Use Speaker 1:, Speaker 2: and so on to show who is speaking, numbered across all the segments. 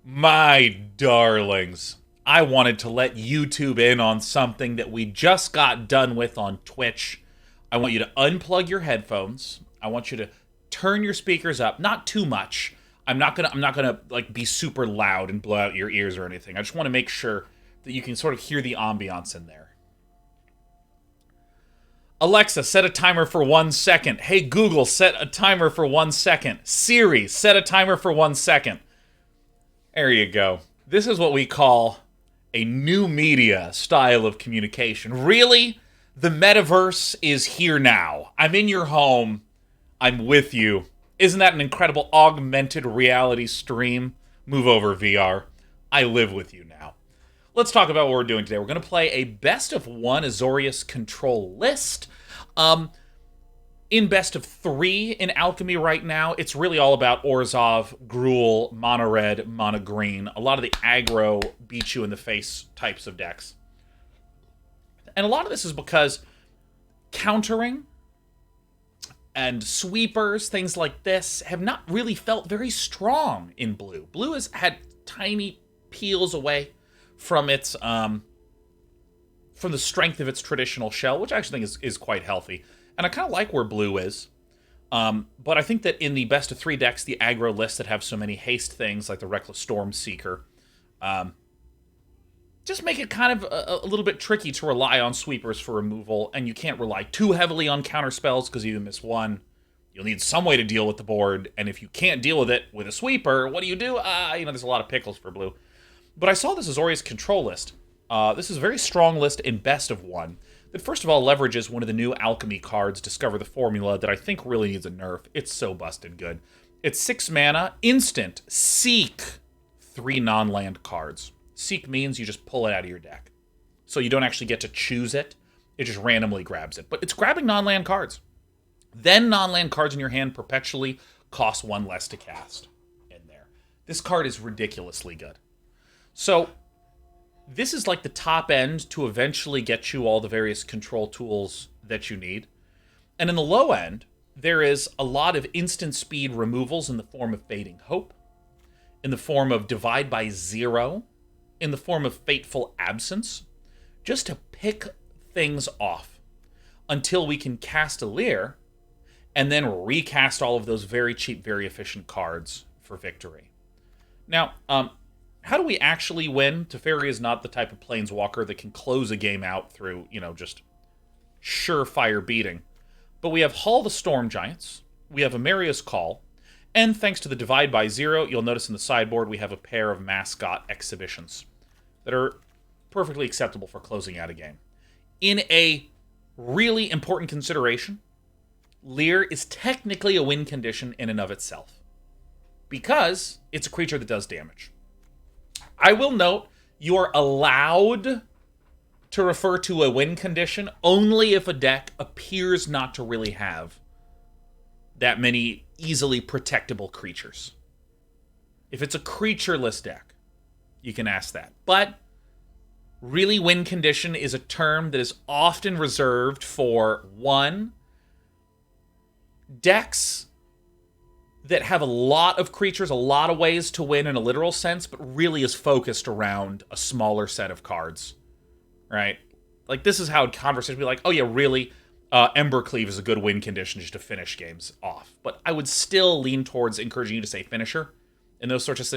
Speaker 1: My darlings, I wanted to let YouTube in on something that we just got done with on Twitch. I want you to unplug your headphones. I want you to turn your speakers up, not too much. I'm not gonna like be super loud and blow out your ears or anything. I just want to make sure that you can sort of hear the ambiance in there. Alexa, set a timer for 1 second. Hey Google, set a timer for 1 second. Siri, set a timer for 1 second. There you go. This is what we call a new media style of communication. Really? The metaverse is here now. I'm in your home. I'm with you. Isn't that an incredible augmented reality stream? Move over, VR. I live with you now. Let's talk about what we're doing today. We're going to play a best of one Azorius control list. In best of three in Alchemy right now, it's really all about Orzhov, Gruul, Mono Red, Mono Green. A lot of the aggro, beat you in the face types of decks. And a lot of this is because countering and sweepers, things like this, have not really felt very strong in blue. Blue has had tiny peels away from its from the strength of its traditional shell, which I actually think is quite healthy. And I kind of like where blue is. But I think that in the best of three decks, the aggro lists that have so many haste things, like the Reckless Storm Seeker, just make it kind of a little bit tricky to rely on sweepers for removal, and you can't rely too heavily on counter spells, because you miss one, you'll need some way to deal with the board, and if you can't deal with it with a sweeper, what do? There's a lot of pickles for blue. But I saw this Azorius control list. This is a very strong list in best of one, that first of all leverages one of the new Alchemy cards, Discover the Formula, that I think really needs a nerf. It's so busted good. It's 6 mana, instant, seek 3 non-land cards. Seek means you just pull it out of your deck. So you don't actually get to choose it. It just randomly grabs it. But it's grabbing non-land cards. Then non-land cards in your hand perpetually cost 1 less to cast in there. This card is ridiculously good. So this is like the top end to eventually get you all the various control tools that you need. And in the low end, there is a lot of instant speed removals in the form of Fading Hope, in the form of Divide by Zero, in the form of Fateful Absence, just to pick things off until we can cast a Lier and then recast all of those very cheap, very efficient cards for victory. Now, how do we actually win? Teferi is not the type of planeswalker that can close a game out through, just surefire beating. But we have Hall the Storm Giants, we have Emeria's Call, and thanks to the Divide by Zero, you'll notice in the sideboard we have a pair of Mascot Exhibitions that are perfectly acceptable for closing out a game. In a really important consideration, Lier is technically a win condition in and of itself, because it's a creature that does damage. I will note, you are allowed to refer to a win condition only if a deck appears not to really have that many easily protectable creatures. If it's a creatureless deck, you can ask that. But really, win condition is a term that is often reserved for, one, decks that have a lot of creatures, a lot of ways to win in a literal sense, but really is focused around a smaller set of cards, right? Like, this is how conversations be like, oh yeah, really, Embercleave is a good win condition just to finish games off. But I would still lean towards encouraging you to say finisher in those sorts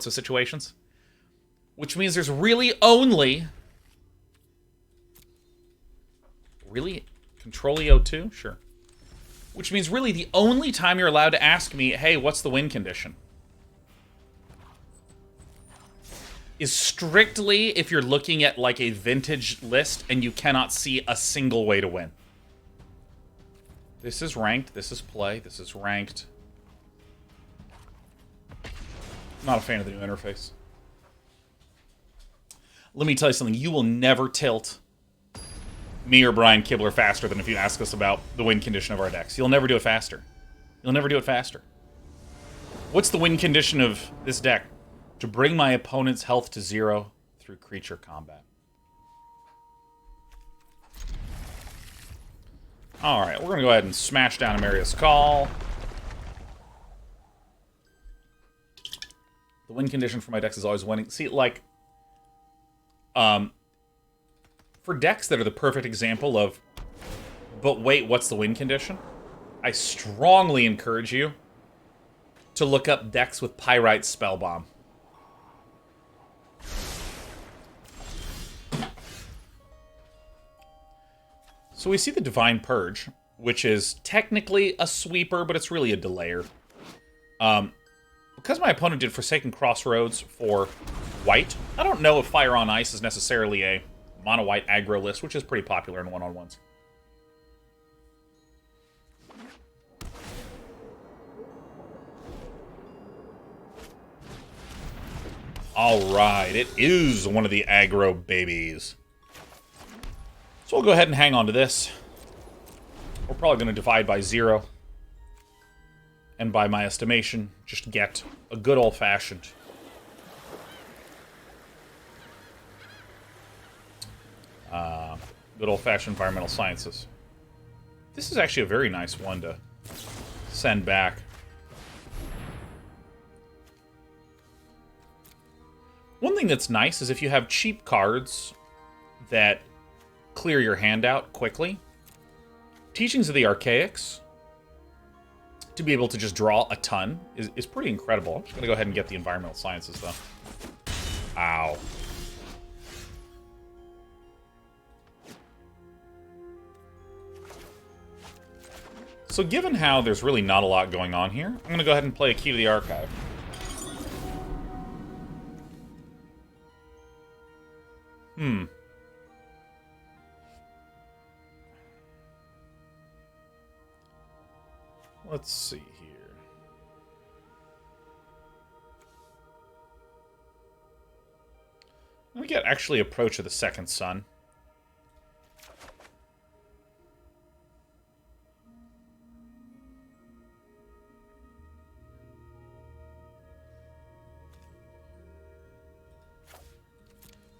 Speaker 1: of situations. Which means there's really only... Really? Controlio 2? Sure. Which means really the only time you're allowed to ask me, hey, what's the win condition? Is strictly if you're looking at like a vintage list and you cannot see a single way to win. This is ranked, this is play, this is ranked. Not a fan of the new interface. Let me tell you something, you will never tilt me or Brian Kibler faster than if you ask us about the win condition of our decks. You'll never do it faster. You'll never do it faster. What's the win condition of this deck? To bring my opponent's health to 0 through creature combat. Alright, we're going to go ahead and smash down Emeria's Call. The The win condition for my decks is always winning. See, like, for decks that are the perfect example of, but wait, what's the win condition? I strongly encourage you to look up decks with Pyrite Spellbomb. So we see the Divine Purge, which is technically a sweeper, but it's really a delayer. Because my opponent did Forsaken Crossroads for white, I don't know if Fire on Ice is necessarily a mono-white aggro list, which is pretty popular in one-on-ones. Alright, it is one of the aggro babies. So we'll go ahead and hang on to this. We're probably going to divide by 0. And by my estimation, just get a good old-fashioned environmental sciences. This is actually a very nice one to send back. One thing that's nice is if you have cheap cards that clear your hand out quickly. Teachings of the Archaics, to be able to just draw a ton, is pretty incredible. I'm just going to go ahead and get the environmental sciences, though. Ow. So given how there's really not a lot going on here, I'm going to go ahead and play a Key to the Archive. Let's see here. Let me get actually Approach of the Second Sun.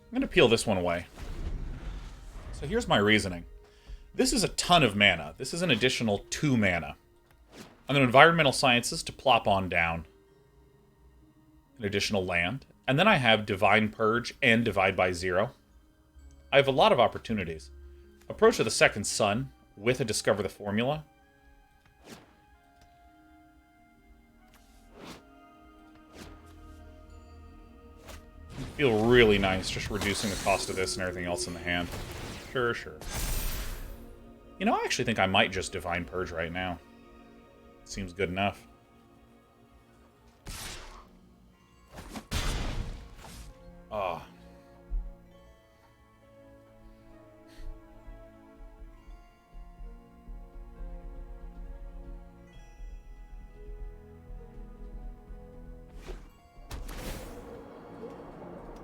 Speaker 1: I'm going to peel this one away. So here's my reasoning. This is a ton of mana. This is an additional 2 mana. I'm going to Environmental Sciences to plop on down an additional land. And then I have Divine Purge and Divide by 0. I have a lot of opportunities. Approach of the Second Sun with a Discover the Formula. Feel really nice just reducing the cost of this and everything else in the hand. Sure. You know, I actually think I might just Divine Purge right now. Seems good enough. Ah.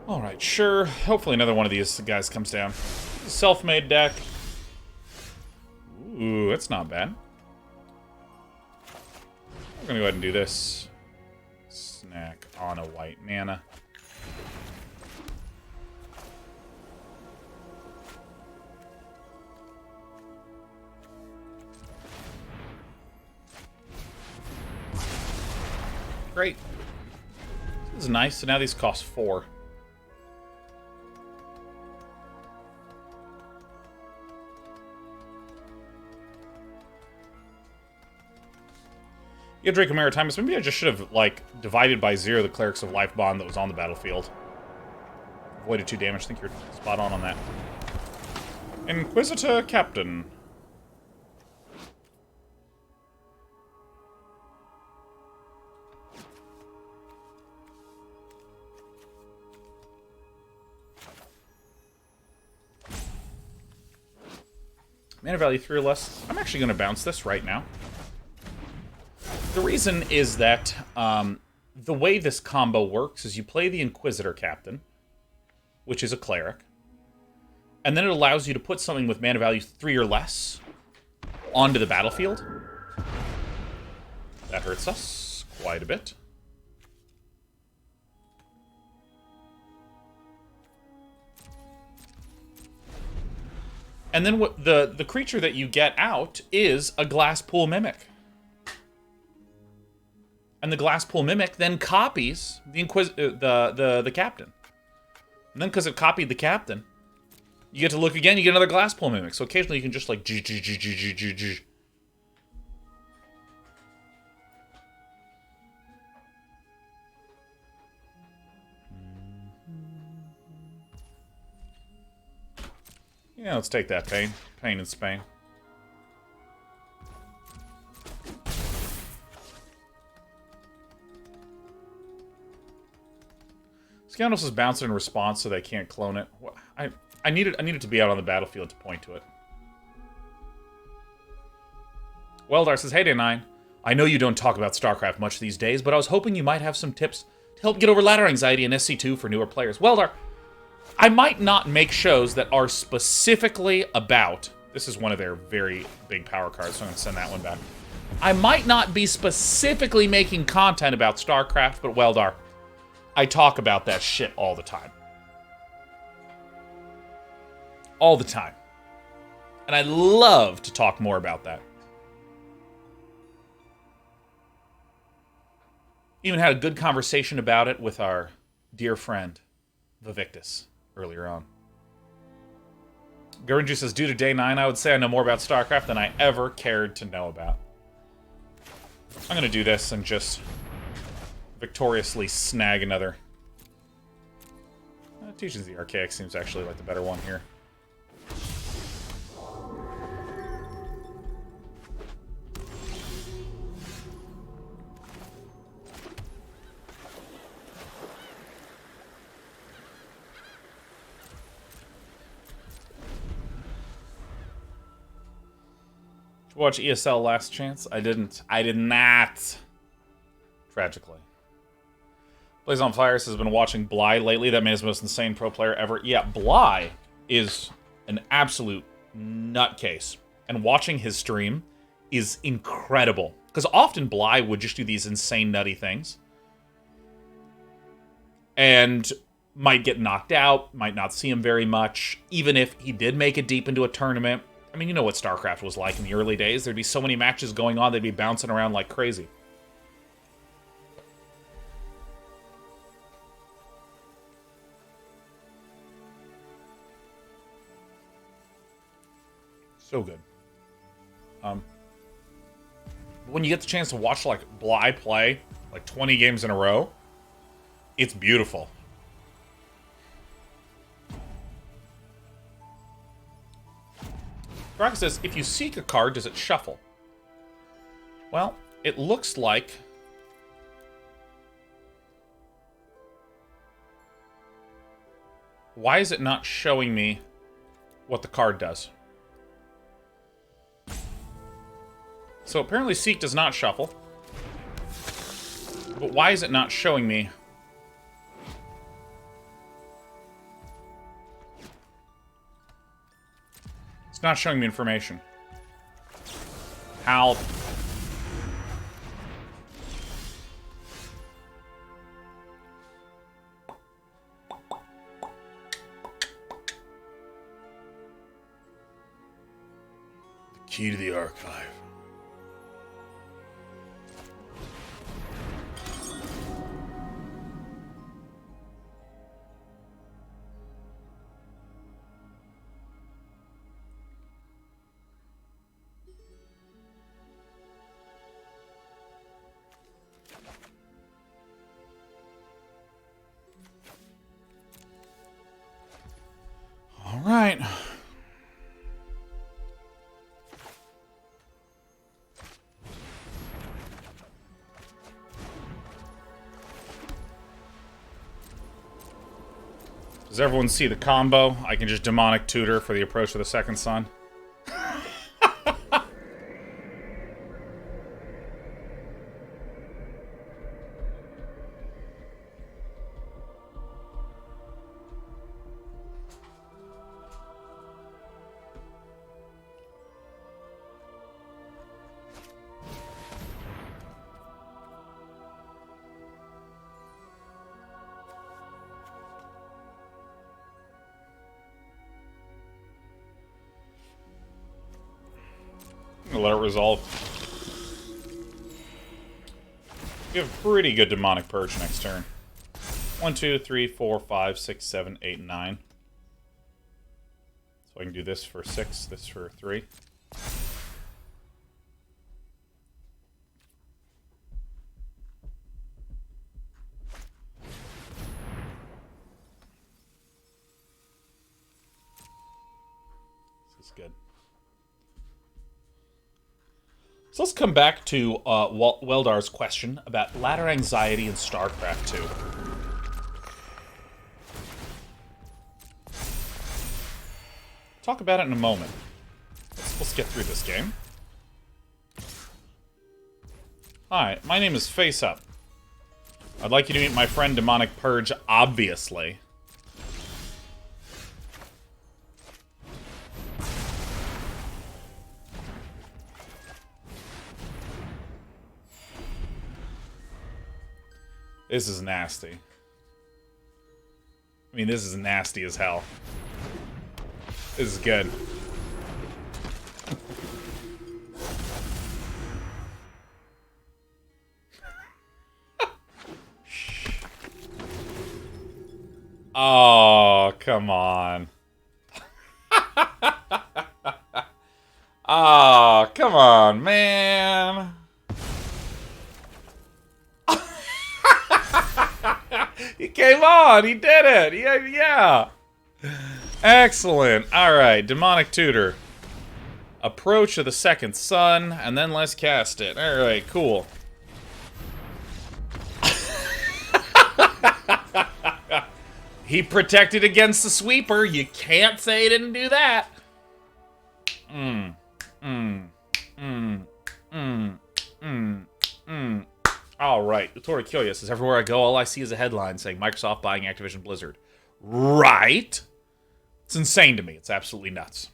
Speaker 1: Alright, sure. Hopefully another one of these guys comes down. Self-made deck. Ooh, that's not bad. We're gonna go ahead and do this. Snack on a white mana. Great. This is nice. So now these cost 4. Yeah, Drake Maritimus. Maybe I just should have, like, divided by 0 the Clerics of Life Bond that was on the battlefield. Avoided 2 damage. I think you're spot on that. Inquisitor Captain. Mana value 3 or less. I'm actually going to bounce this right now. The reason is that the way this combo works is you play the Inquisitor Captain, which is a cleric, and then it allows you to put something with mana value 3 or less onto the battlefield. That hurts us quite a bit. And then what the creature that you get out is a Glasspool Mimic. And the Glasspool Mimic then copies the the captain. And then because it copied the captain, you get to look again, you get another Glasspool Mimic. So occasionally you can just like G. Yeah, let's take that pain. Pain in Spain. Scoundrels is bouncing in response so they can't clone it. I need it to be out on the battlefield to point to it. Weldar says, hey, Day 9. I know you don't talk about StarCraft much these days, but I was hoping you might have some tips to help get over ladder anxiety in SC2 for newer players. Weldar, I might not make shows that are specifically about... This is one of their very big power cards, so I'm going to send that one back. I might not be specifically making content about StarCraft, but Weldar, I talk about that shit all the time. All the time. And I'd love to talk more about that. Even had a good conversation about it with our dear friend, Vivictus, earlier on. Gurunju says, due to Day 9, I would say I know more about StarCraft than I ever cared to know about. I'm going to do this and just victoriously snag another. Teachings of the Archaics seems actually like the better one here. Did you watch ESL Last Chance? I didn't. I did not. Tragically. Blaze on Fire has been watching Bly lately. That man is the most insane pro player ever. Yeah, Bly is an absolute nutcase. And watching his stream is incredible. Because often Bly would just do these insane nutty things. And might get knocked out, might not see him very much. Even if he did make it deep into a tournament. I mean, you know what StarCraft was like in the early days. There'd be so many matches going on, they'd be bouncing around like crazy. So good. When you get the chance to watch, like, Bly play, like, 20 games in a row, it's beautiful. Grog says, if you seek a card, does it shuffle? Well, it looks like... Why is it not showing me what the card does? So apparently Seek does not shuffle. But why is it not showing me? It's not showing me information. How? The key to the archive. All right. Does everyone see the combo? I can just Demonic Tutor for the Approach of the Second Sun. Let it resolve. We have a pretty good Demonic Purge next turn. 1, 2, 3, 4, 5, 6, 7, 8, 9. So I can do this for 6, this for 3. This is good. So let's come back to Weldar's question about ladder anxiety in StarCraft 2. Talk about it in a moment. Let's get through this game. Hi, my name is Face Up. I'd like you to meet my friend Demonic Purge, obviously. This is nasty. I mean, this is nasty as hell. This is good. Oh, come on. Oh, come on, man. He came on. He did it. Yeah. Excellent. All right, Demonic Tutor. Approach of the Second Sun, and then let's cast it. All right, cool. He protected against the sweeper. You can't say he didn't do that. All right, Utori Kyoya says, everywhere I go, all I see is a headline saying Microsoft buying Activision Blizzard. Right? It's insane to me. It's absolutely nuts.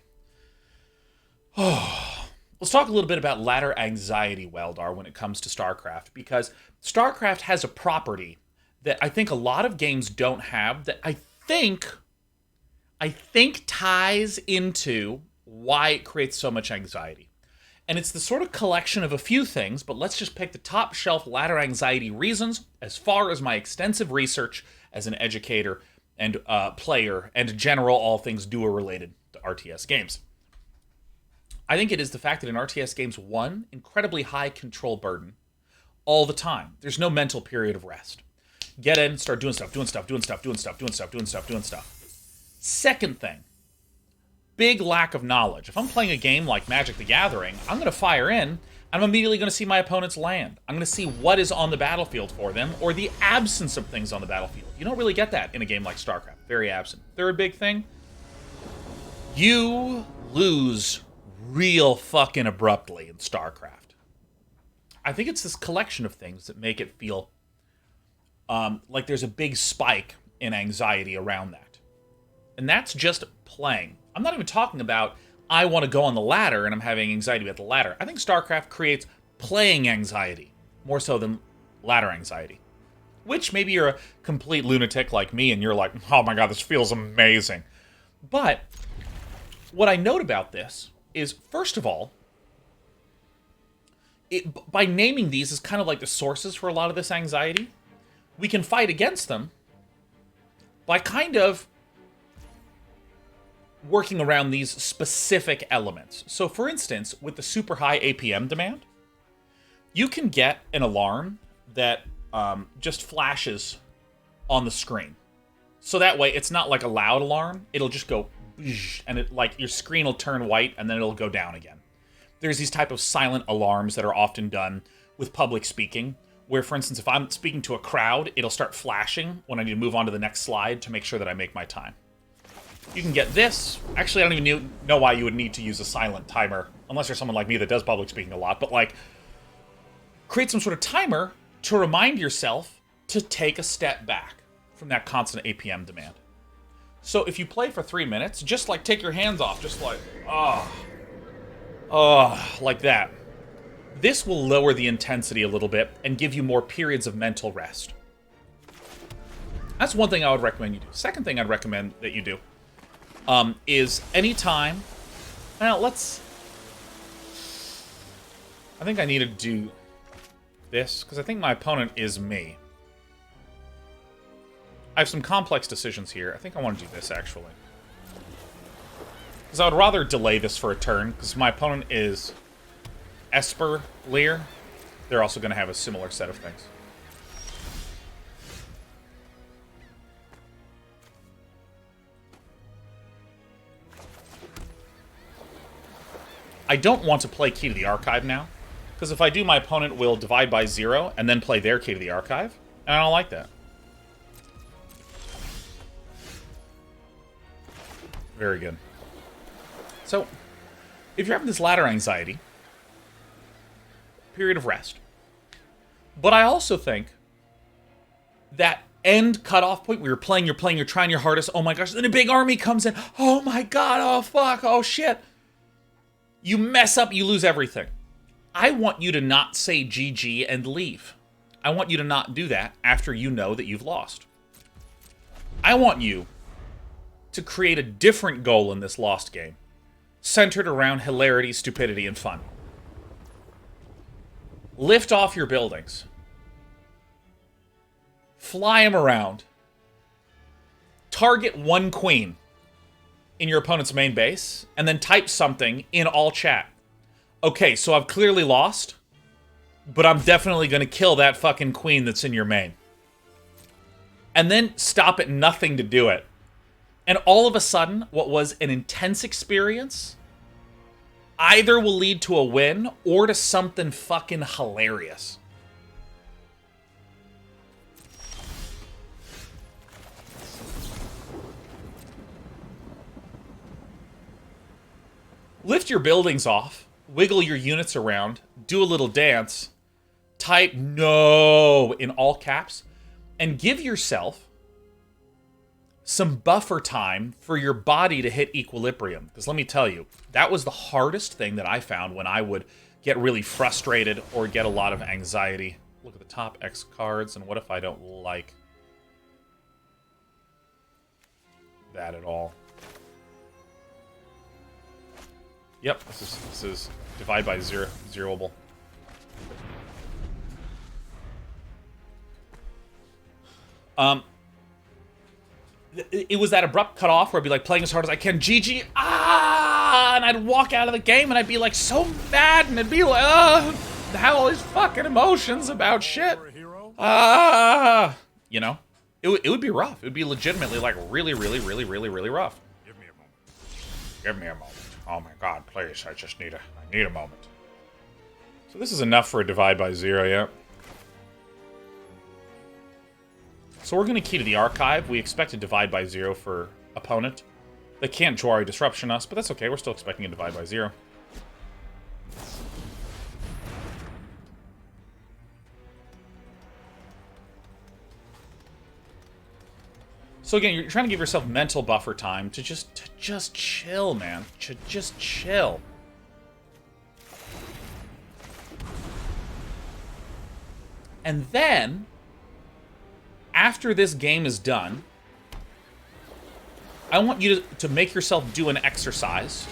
Speaker 1: Let's talk a little bit about ladder anxiety, Weldar, when it comes to StarCraft, because StarCraft has a property that I think a lot of games don't have that I think ties into why it creates so much anxiety. And it's the sort of collection of a few things, but let's just pick the top shelf ladder anxiety reasons as far as my extensive research as an educator and player and general all things duo related to RTS games. I think it is the fact that in RTS games, one, incredibly high control burden all the time. There's no mental period of rest. Get in, start doing stuff. Second thing, big lack of knowledge. If I'm playing a game like Magic the Gathering, I'm going to fire in, and I'm immediately going to see my opponent's land. I'm going to see what is on the battlefield for them, or the absence of things on the battlefield. You don't really get that in a game like StarCraft. Very absent. Third big thing, you lose real fucking abruptly in StarCraft. I think it's this collection of things that make it feel like there's a big spike in anxiety around that. And that's just playing. I'm not even talking about I want to go on the ladder and I'm having anxiety about the ladder. I think StarCraft creates playing anxiety more so than ladder anxiety. Which maybe you're a complete lunatic like me and you're like, oh my god, this feels amazing. But what I note about this is, first of all, by naming these as kind of like the sources for a lot of this anxiety, we can fight against them by kind of working around these specific elements. So for instance, with the super high APM demand, you can get an alarm that just flashes on the screen. So that way, it's not like a loud alarm. It'll just go, and it like your screen will turn white and then it'll go down again. There's these type of silent alarms that are often done with public speaking, where, for instance, if I'm speaking to a crowd, it'll start flashing when I need to move on to the next slide to make sure that I make my time. You can get this. Actually, I don't even know why you would need to use a silent timer, unless you're someone like me that does public speaking a lot, but like, create some sort of timer to remind yourself to take a step back from that constant APM demand. So if you play for 3 minutes, just like take your hands off, just like, like that. This will lower the intensity a little bit and give you more periods of mental rest. That's one thing I would recommend you do. Second thing I'd recommend that you do is anytime... Now, I think I need to do... this, because I think my opponent is me. I have some complex decisions here. I think I want to do this, actually. Because I would rather delay this for a turn, because my opponent is Esper Lier. They're also going to have a similar set of things. I don't want to play Key to the Archive now, because if I do, my opponent will divide by 0 and then play their Key to the Archive, and I don't like that. Very good. So, if you're having this ladder anxiety, period of rest. But I also think that end cutoff point where you're playing, you're trying your hardest, oh my gosh, then a big army comes in, oh my god, oh fuck, oh shit. You mess up, you lose everything. I want you to not say GG and leave. I want you to not do that after you know that you've lost. I want you to create a different goal in this lost game, centered around hilarity, stupidity, and fun. Lift off your buildings. Fly them around. Target one queen in your opponent's main base, and then type something in all chat. Okay, so I've clearly lost, but I'm definitely going to kill that fucking queen that's in your main. And then stop at nothing to do it. And all of a sudden, what was an intense experience either will lead to a win or to something fucking hilarious. Lift your buildings off, wiggle your units around, do a little dance, type no in all caps, and give yourself some buffer time for your body to hit equilibrium. Because let me tell you, that was the hardest thing that I found when I would get really frustrated or get a lot of anxiety. Look at the top X cards, and what if I don't like that at all? Yep, this is divide by zeroable. It was that abrupt cutoff where I'd be like playing as hard as I can, GG, and I'd walk out of the game and I'd be like so mad and I'd be like, have all these fucking emotions about shit. You know, it would be rough. It would be legitimately like really rough. Give me a moment. Give me a moment. Oh my god, please, I need a moment. So this is enough for a divide by 0, yeah. So we're going to key to the archive. We expect a divide by 0 for opponent. They can't Jwari Disruption us, but that's okay. We're still expecting a divide by 0. So again, you're trying to give yourself mental buffer time to just chill, man. Just chill. And then, after this game is done, I want you to make yourself do an exercise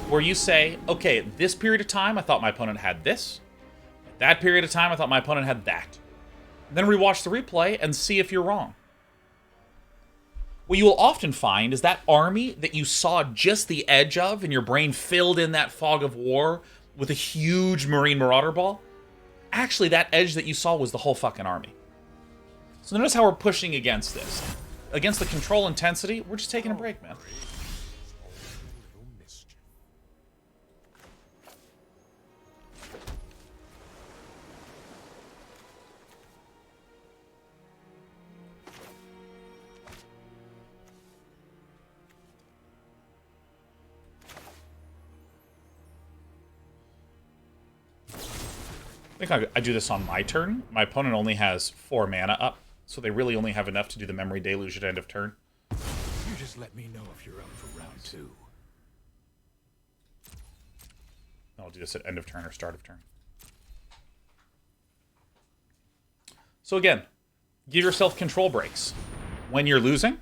Speaker 1: where you say, okay, at this period of time, I thought my opponent had this. At that period of time, I thought my opponent had that. And then rewatch the replay and see if you're wrong. What you will often find is that army that you saw just the edge of and your brain filled in that fog of war with a huge Marine Marauder ball, actually that edge that you saw was the whole fucking army. So notice how we're pushing against this. Against the control intensity, we're just taking a break, man. I think I do this on my turn. My opponent only has 4 mana up, so they really only have enough to do the Memory Deluge at end of turn.
Speaker 2: You just let me know if you're up for round 2.
Speaker 1: I'll do this at end of turn or start of turn. So again, give yourself control breaks. When you're losing,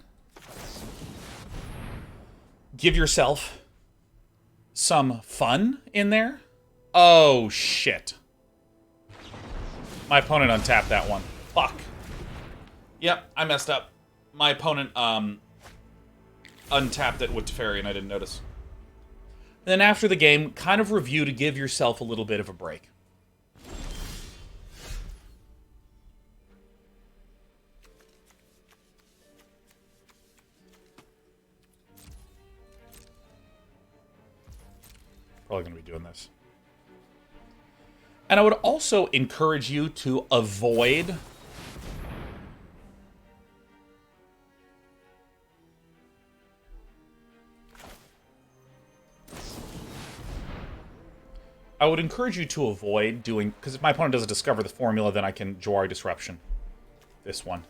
Speaker 1: give yourself some fun in there. Oh, shit. My opponent untapped that one. Fuck. Yep, I messed up. My opponent, untapped it with Teferi, and I didn't notice. Then after the game, kind of review to give yourself a little bit of a break. Probably going to be doing this. And I would also encourage you to avoid doing, because if my opponent doesn't discover the formula, then I can Jwari Disruption this one.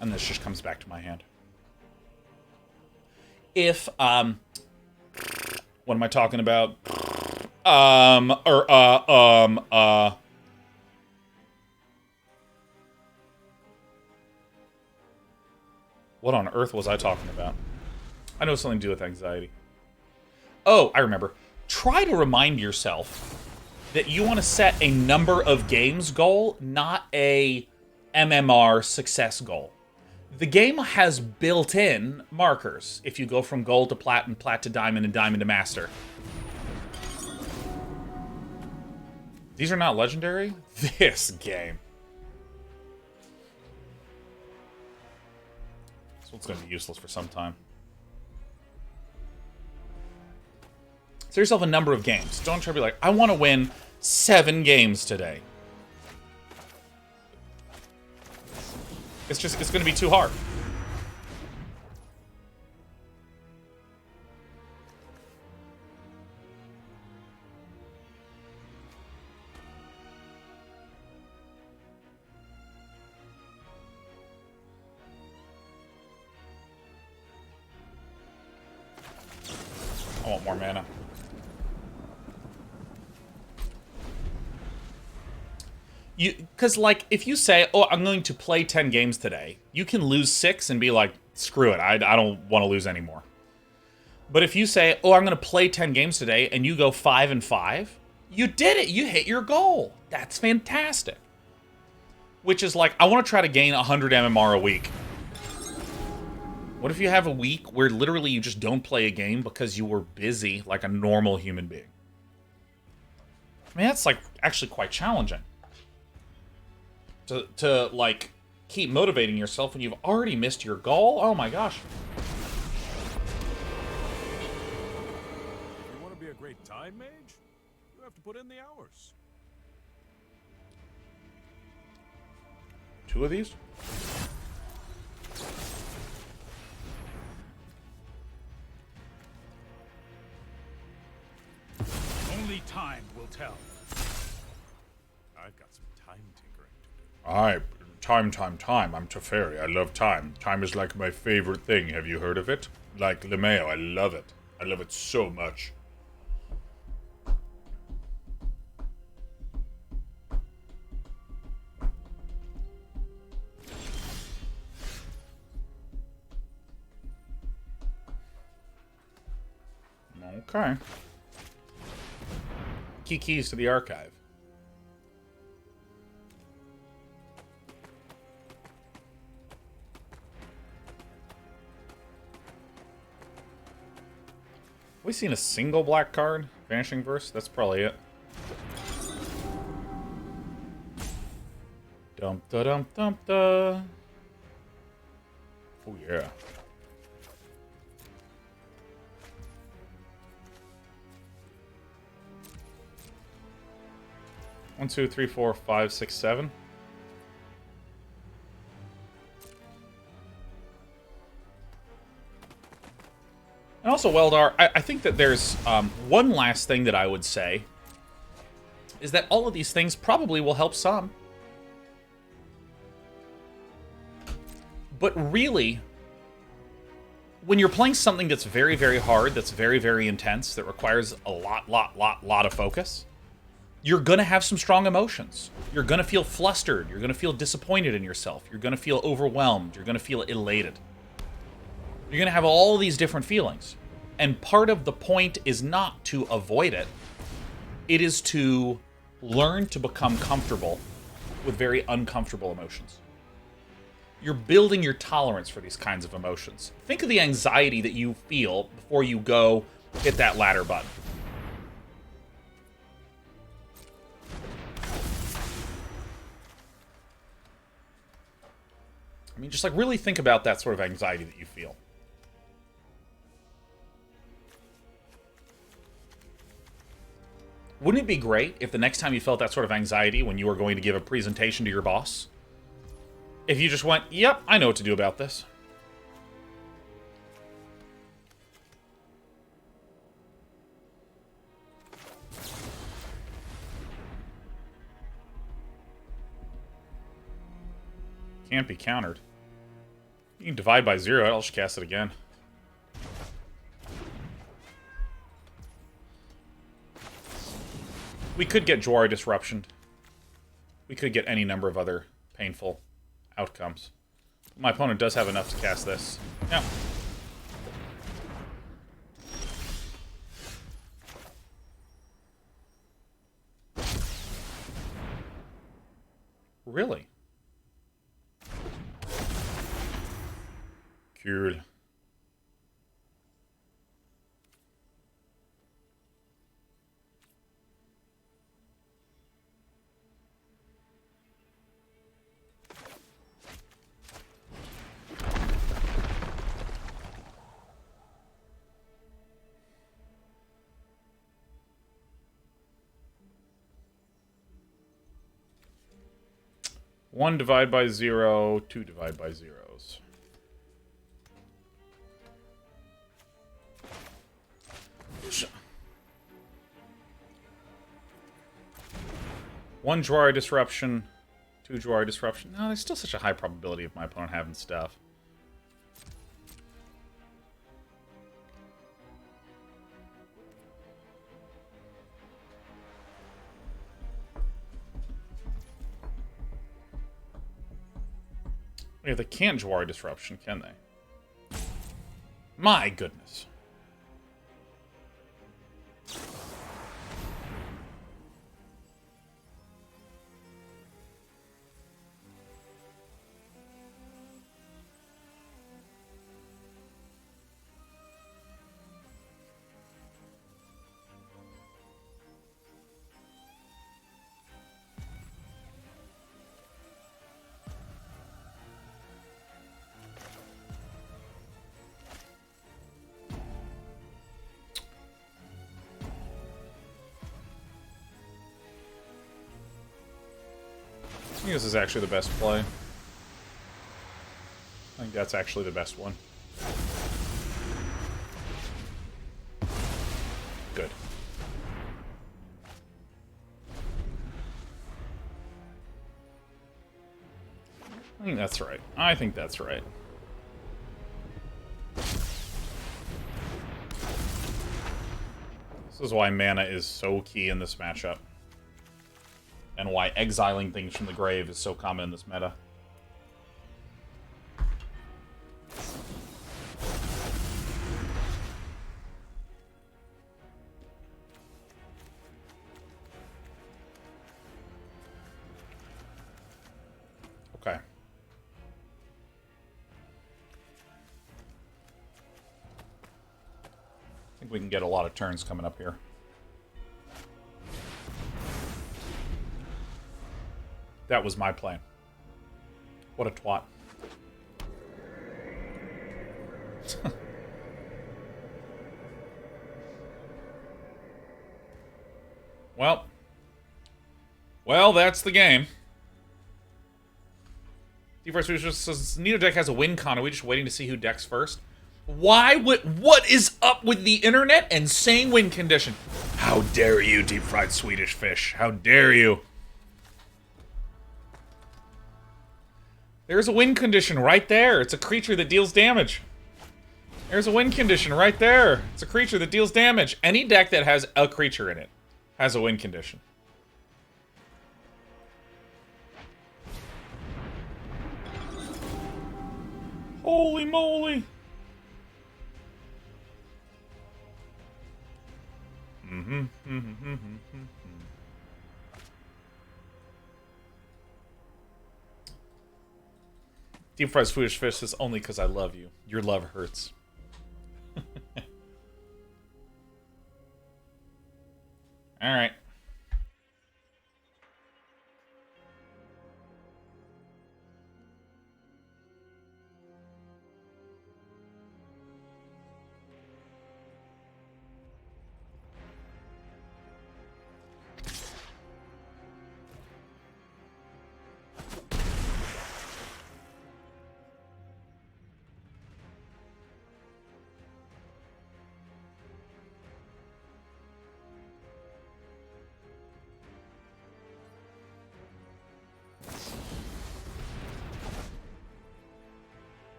Speaker 1: And this just comes back to my hand. If, what am I talking about? What on earth was I talking about? I know something to do with anxiety. Oh, I remember. Try to remind yourself that you want to set a number of games goal, not a MMR success goal. The game has built-in markers if you go from gold to plat and plat to diamond and diamond to master. These are not legendary? This game. This one's going to be useless for some time. Set yourself a number of games. Don't try to be like, I want to win 7 games today. It's going to be too hard. I want more mana. Because, like, if you say, oh, I'm going to play 10 games today, you can lose 6 and be like, screw it, I don't want to lose anymore. But if you say, oh, I'm going to play 10 games today, and you go 5-5, you did it. You hit your goal. That's fantastic. Which is like, I want to try to gain 100 MMR a week. What if you have a week where literally you just don't play a game because you were busy like a normal human being? I mean, that's, like, actually quite challenging. To like, keep motivating yourself when you've already missed your goal? Oh my gosh.
Speaker 2: If you want to be a great time mage, you have to put in the hours.
Speaker 1: 2 of these?
Speaker 2: Only time will tell. I've got some time tinkering to do.
Speaker 3: Time. I'm Teferi. I love time. Time is like my favorite thing. Have you heard of it? Like Lemeo, I love it. I love it so much.
Speaker 1: Okay. Keys to the archive. We seen a single black card? Vanishing Verse? That's probably it. Dum da dum dum da. Oh yeah. One, two, three, four, five, six, seven. And also, Weldar, I think that there's one last thing that I would say is that all of these things probably will help some. But really, when you're playing something that's very, very hard, that's very, very intense, that requires a lot of focus, you're going to have some strong emotions. You're going to feel flustered. You're going to feel disappointed in yourself. You're going to feel overwhelmed. You're going to feel elated. You're going to have all these different feelings. And part of the point is not to avoid it. It is to learn to become comfortable with very uncomfortable emotions. You're building your tolerance for these kinds of emotions. Think of the anxiety that you feel before you go hit that ladder button. I mean, just like really think about that sort of anxiety that you feel. Wouldn't it be great if the next time you felt that sort of anxiety when you were going to give a presentation to your boss, if you just went, yep, I know what to do about this. Can't be countered. You can divide by 0, I'll just cast it again. We could get Jwari Disruption. We could get any number of other painful outcomes. My opponent does have enough to cast this. Yeah. Really? Cool. One divide by 0, 2 divide by 0s. One Jwari Disruption, 2 Jwari Disruption. No, there's still such a high probability of my opponent having stuff. Yeah, they can't Jwari Disruption, can they? My goodness. I think this is actually the best play. I think that's actually the best one. Good. I think that's right. I think that's right. This is why mana is so key in this matchup. And why exiling things from the grave is so common in this meta. Okay. I think we can get a lot of turns coming up here. That was my plan. What a twat. Well, that's the game. D-Force just says, Nito deck has a win con. Are we just waiting to see who decks first? Why would... What is up with the internet and saying win condition? How dare you, deep-fried Swedish fish. How dare you? There's a win condition right there. It's a creature that deals damage. There's a win condition right there. It's a creature that deals damage. Any deck that has a creature in it has a win condition. Holy moly. Deep fried Swedish fish is only because I love you. Your love hurts. All right.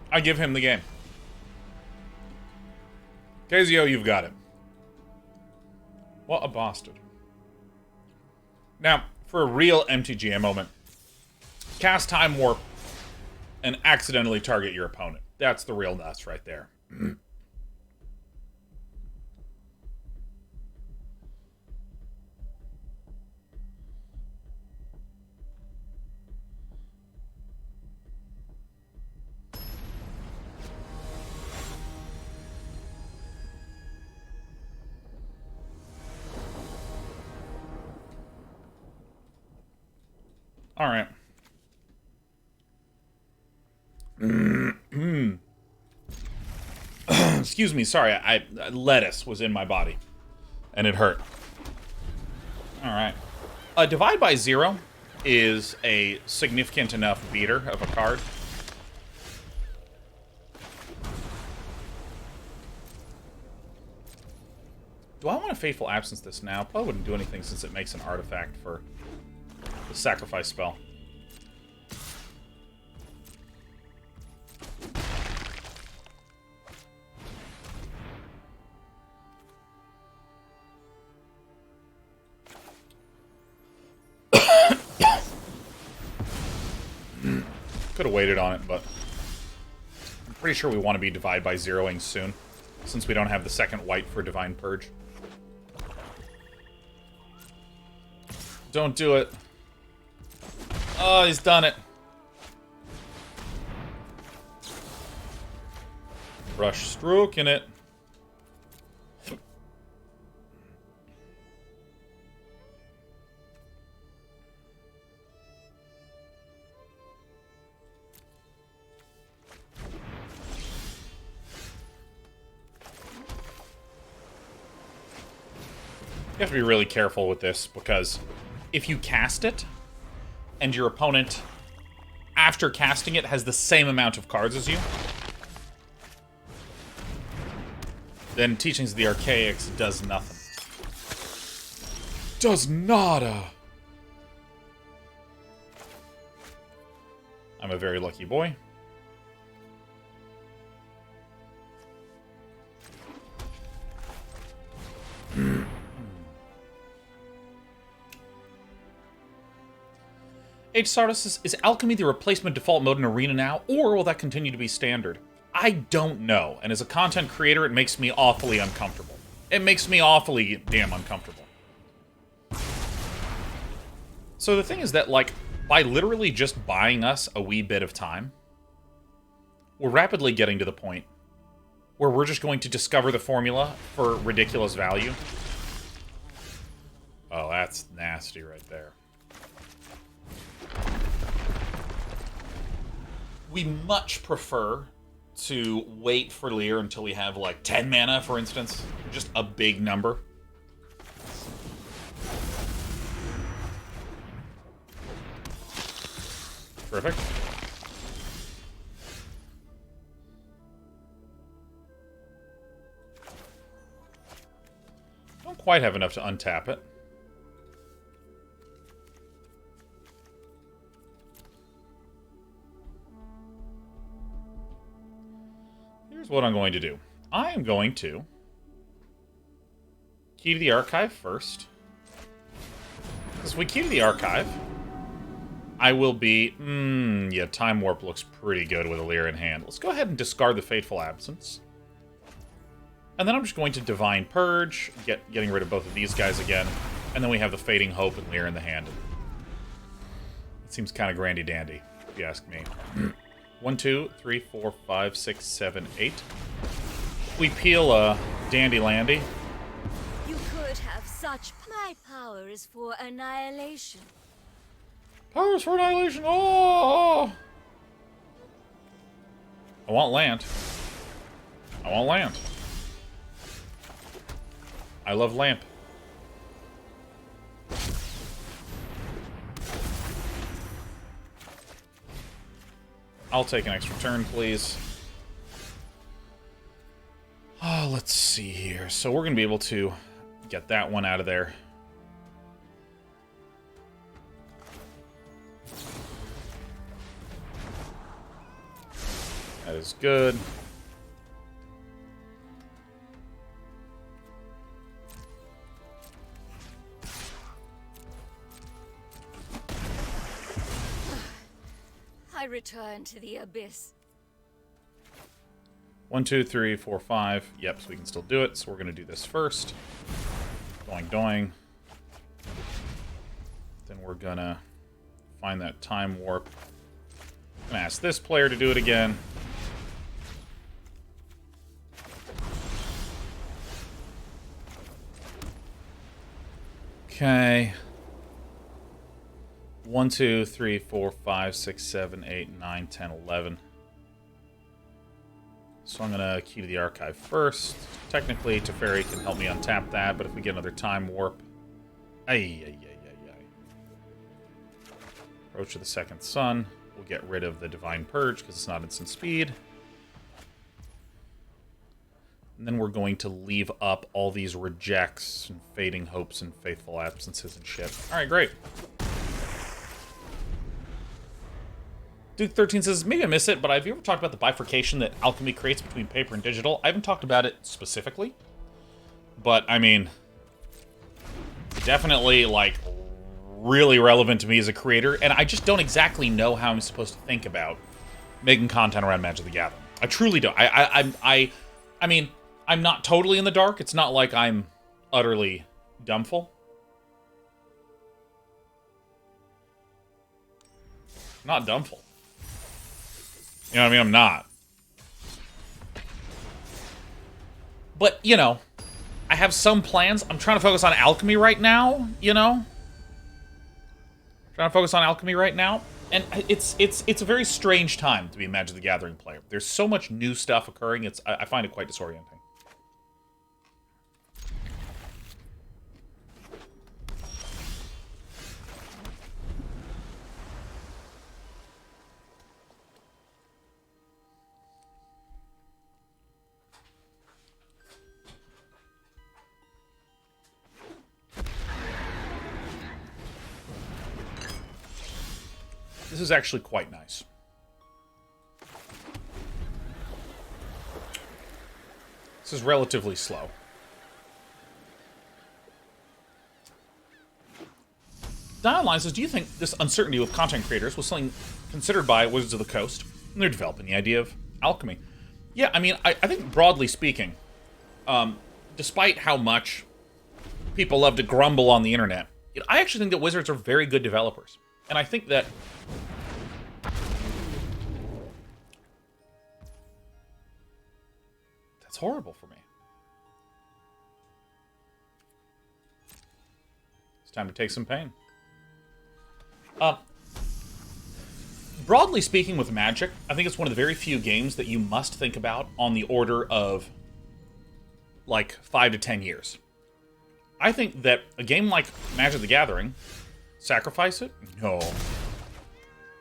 Speaker 1: I give him the game. Kezio, you've got it. What a bastard. Now, for a real MTGA moment, cast Time Warp and accidentally target your opponent. That's the real nuts right there. All right. Excuse me, sorry. Lettuce was in my body, and it hurt. All right. Divide by 0 is a significant enough beater of a card. Do I want to Fateful Absence this now? Probably wouldn't do anything since it makes an artifact for the sacrifice spell. Could have waited on it, but I'm pretty sure we want to be Divide by 0ing soon, since we don't have the second white for Divine Purge. Don't do it. Oh, he's done it. Brush stroking it. You have to be really careful with this, because if you cast it, and your opponent, after casting it, has the same amount of cards as you, then Teachings of the Archaics does nothing. Does nada! I'm a very lucky boy. Age Sardis is Alchemy the replacement default mode in Arena now, or will that continue to be standard? I don't know, and as a content creator, it makes me awfully uncomfortable. It makes me awfully damn uncomfortable. So the thing is that, like, by literally just buying us a wee bit of time, we're rapidly getting to the point where we're just going to discover the formula for ridiculous value. Oh, that's nasty right there. We much prefer to wait for Lier until we have, like, 10 mana, for instance. Just a big number. Terrific. Don't quite have enough to untap it. Here's what I'm going to do. I am going to key to the archive first. Because if we key to the archive, I will be... yeah, Time Warp looks pretty good with a Lier in hand. Let's go ahead and discard the Fateful Absence. And then I'm just going to Divine Purge, getting rid of both of these guys again. And then we have the Fading Hope and Lier in the hand. It seems kind of grandy-dandy, if you ask me. 1, 2, 3, 4, 5, 6, 7, 8. We peel a Dandy Landy.
Speaker 4: You could have such... My power is for annihilation.
Speaker 1: Powers for Annihilation! Oh! I want land. I want land. I love lamp. I'll take an extra turn, please. Oh, let's see here. So we're going to be able to get that one out of there. That is good.
Speaker 4: I return to the abyss.
Speaker 1: 1, 2, 3, 4, 5. Yep, so we can still do it. So we're going to do this first. Doing, doing. Then we're going to find that Time Warp. I'm going to ask this player to do it again. Okay. 1, 2, 3, 4, 5, 6, 7, 8, 9, 10, 11. So I'm going to key to the archive first. Technically, Teferi can help me untap that, but if we get another Time Warp... Ay. Approach of the Second Sun. We'll get rid of the Divine Purge, because it's not instant speed. And then we're going to leave up all these rejects and Fading Hopes and Faithful Absences and shit. Alright, great. Duke13 says, maybe I miss it, but have you ever talked about the bifurcation that Alchemy creates between paper and digital? I haven't talked about it specifically, but, I mean, definitely, like, really relevant to me as a creator, and I just don't exactly know how I'm supposed to think about making content around Magic the Gathering. I truly don't. I mean, I'm not totally in the dark. It's not like I'm utterly dumbful. Not dumbful. You know what I mean? I'm not. But, you know, I have some plans. I'm trying to focus on Alchemy right now, you know? Trying to focus on Alchemy right now. And it's a very strange time to be a Magic the Gathering player. There's so much new stuff occurring, I find it quite disorienting. This is actually quite nice. This is relatively slow. Dial Line says, do you think this uncertainty with content creators was something considered by Wizards of the Coast when they're developing the idea of alchemy? Yeah, I mean, I think broadly speaking, despite how much people love to grumble on the internet, I actually think that Wizards are very good developers. And I think that that's horrible for me. It's time to take some pain. Broadly speaking with Magic, I think it's one of the very few games that you must think about on the order of, like, 5 to 10 years. I think that a game like Magic the Gathering, sacrifice it? No.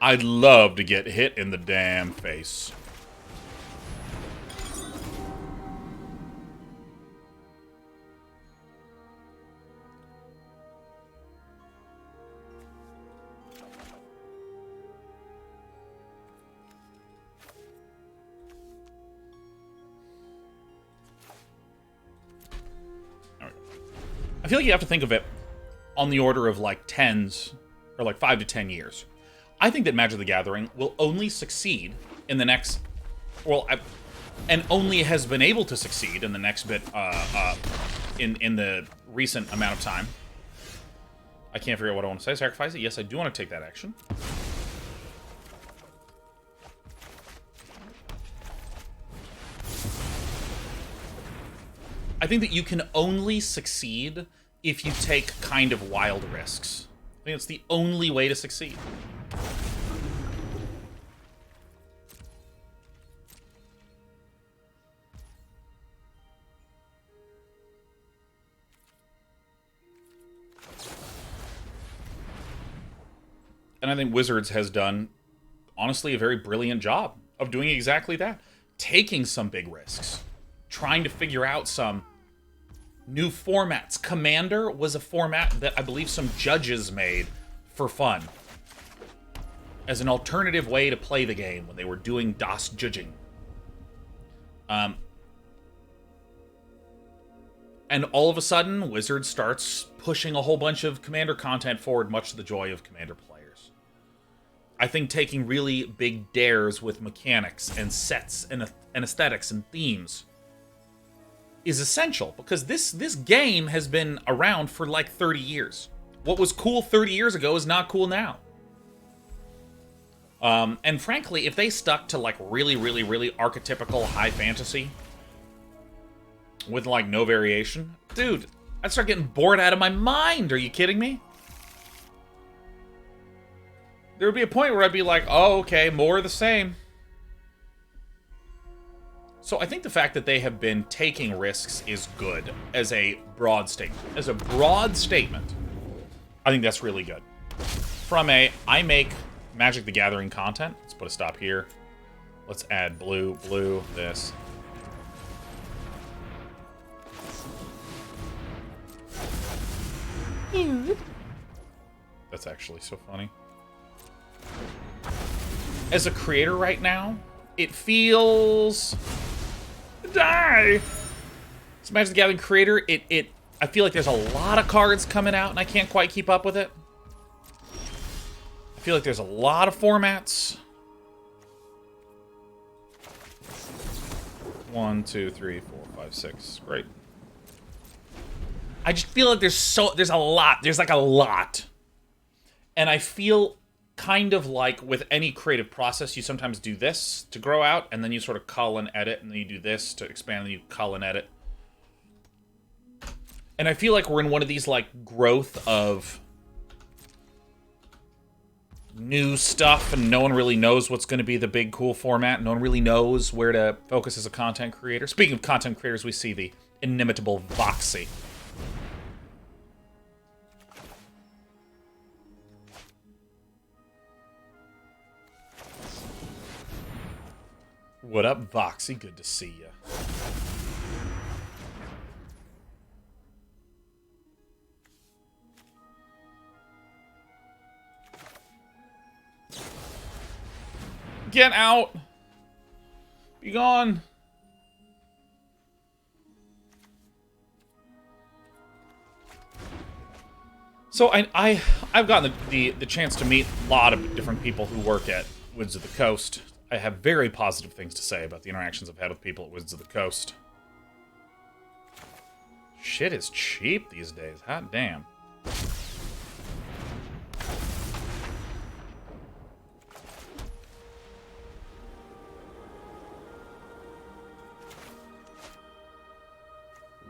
Speaker 1: I'd love to get hit in the damn face. I feel like you have to think of it on the order of like tens, or like 5 to 10 years. I think that Magic the Gathering will only succeed in the next... Well, and only has been able to succeed in the next bit, in the recent amount of time. I can't figure out what I want to say. Sacrifice it? Yes, I do want to take that action. I think that you can only succeed if you take kind of wild risks. I think it's the only way to succeed. And I think Wizards has done, honestly, a very brilliant job of doing exactly that. Taking some big risks. Trying to figure out some new formats. Commander was a format that I believe some judges made for fun. As an alternative way to play the game when they were doing DOS judging. And all of a sudden, Wizards starts pushing a whole bunch of Commander content forward, much to the joy of Commander players. I think taking really big dares with mechanics and sets and aesthetics and themes is essential, because this game has been around for like 30 years. What was cool 30 years ago is not cool now. And frankly, if they stuck to like really, really, really archetypical high fantasy with like no variation, dude, I'd start getting bored out of my mind. Are you kidding me? There would be a point where I'd be like, oh, okay, more of the same. So I think the fact that they have been taking risks is good as a broad statement. As a broad statement, I think that's really good. From a, I make Magic the Gathering content. Let's put a stop here. Let's add blue, this. That's actually so funny. As a creator right now, it feels... Die! As a Magic the Gathering creator, I feel like there's a lot of cards coming out and I can't quite keep up with it. I feel like there's a lot of formats. 1, 2, 3, 4, 5, 6. Great. I just feel like there's a lot. There's like a lot. And I feel kind of like with any creative process, you sometimes do this to grow out, and then you sort of cull and edit, and then you do this to expand, and you cull and edit. And I feel like we're in one of these, like, growth of new stuff, and no one really knows what's going to be the big, cool format. No one really knows where to focus as a content creator. Speaking of content creators, we see the inimitable Voxy. What up, Voxy? Good to see you. Get out! Be gone! So I've gotten the chance to meet a lot of different people who work at Woods of the Coast. I have very positive things to say about the interactions I've had with people at Wizards of the Coast. Shit is cheap these days. Hot damn.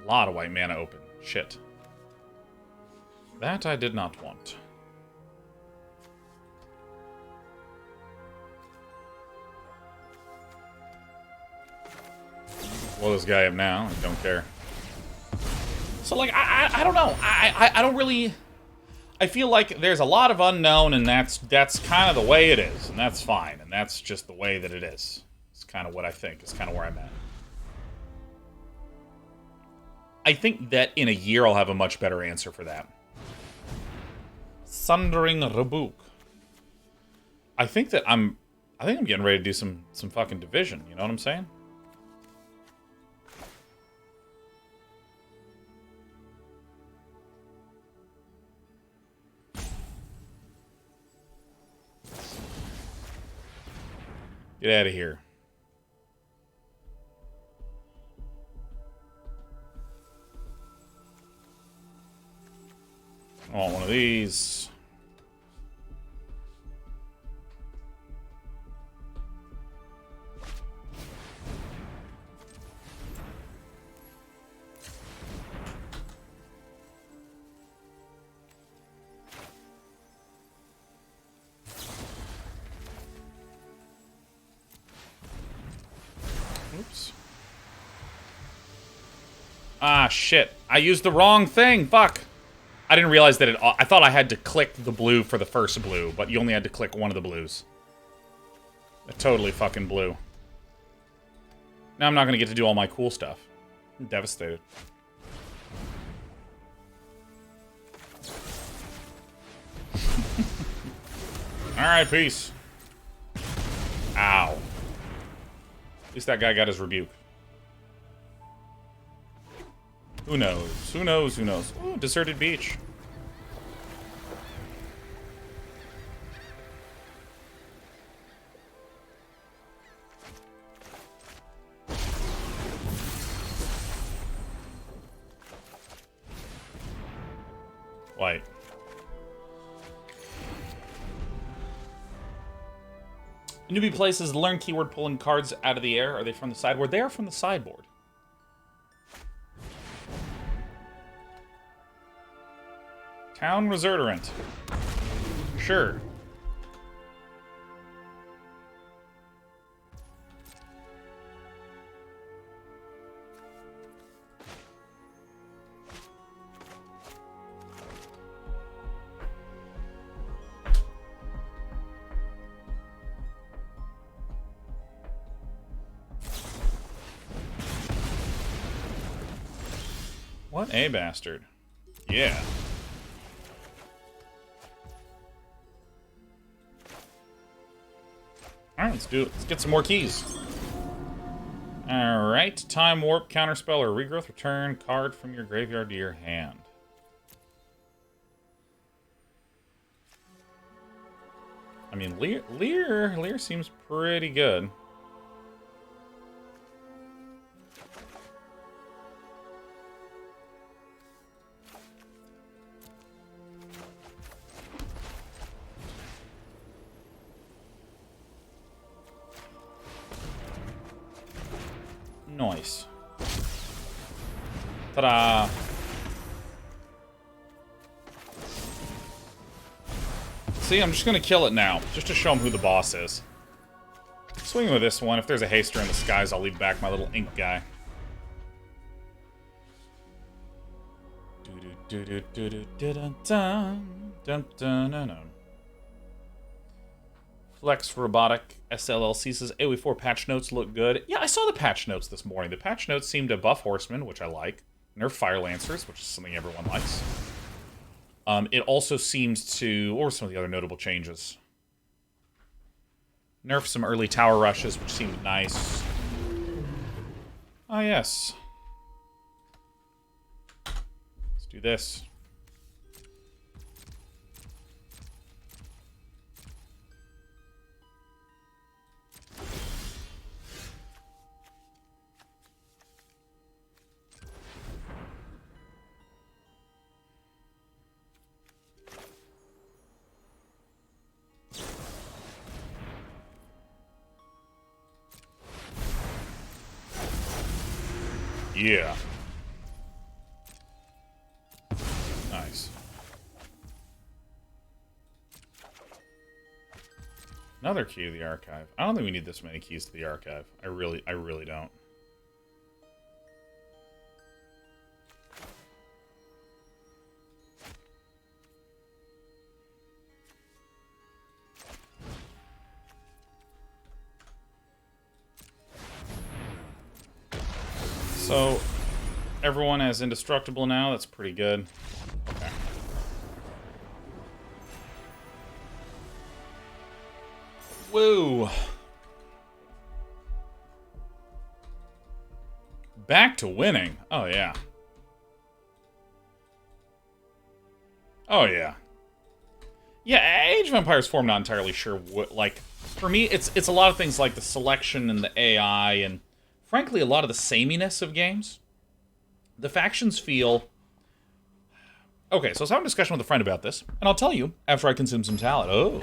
Speaker 1: A lot of white mana open. Shit. That I did not want. Blow this guy up now. I don't care. So, like, I don't know. I don't really... I feel like there's a lot of unknown, and that's kind of the way it is. And that's fine. And that's just the way that it is. It's kind of what I think. It's kind of where I'm at. I think that in a year I'll have a much better answer for that. Sundering Rebuke. I think I'm getting ready to do some fucking division. You know what I'm saying? Get out of here. I want one of these. Oops. Ah, shit. I used the wrong thing. Fuck. I didn't realize that I thought I had to click the blue for the first blue, but you only had to click one of the blues. I totally fucking blew. Now I'm not gonna get to do all my cool stuff. I'm devastated. Alright, peace. Ow. At least that guy got his rebuke. Who knows? Who knows? Who knows? Ooh, deserted beach. White. Newbie places learn keyword pulling cards out of the air. Are they from the sideboard? They are from the sideboard. Town Reserderant. Sure. What a bastard. Yeah. Alright, let's do it. Let's get some more keys. Alright. Time Warp, Counterspell, or Regrowth. Return card from your graveyard to your hand. I mean, Lier seems pretty good. Nice. Ta-da! See, I'm just gonna kill it now, just to show him who the boss is. Swing with this one. If there's a haster in the skies, I'll leave back my little ink guy. Flex Robotic SLLC says AoE4 patch notes look good. Yeah, I saw the patch notes this morning. The patch notes seem to buff Horsemen, which I like. Nerf Fire Lancers, which is something everyone likes. It also seems to... What were some of the other notable changes? Nerf some early tower rushes, which seemed nice. Ah, yes. Let's do this. Yeah. Nice. Another key to the archive. I don't think we need this many keys to the archive. I really don't. So, everyone has Indestructible now. That's pretty good. Okay. Woo! Back to winning. Oh, yeah. Oh, yeah. Yeah, Age of Empires 4, I'm not entirely sure what, like... For me, it's a lot of things like the selection and the AI and, frankly, a lot of the sameness of games. The factions feel... Okay, so I was having a discussion with a friend about this, and I'll tell you after I consume some salad. Oh.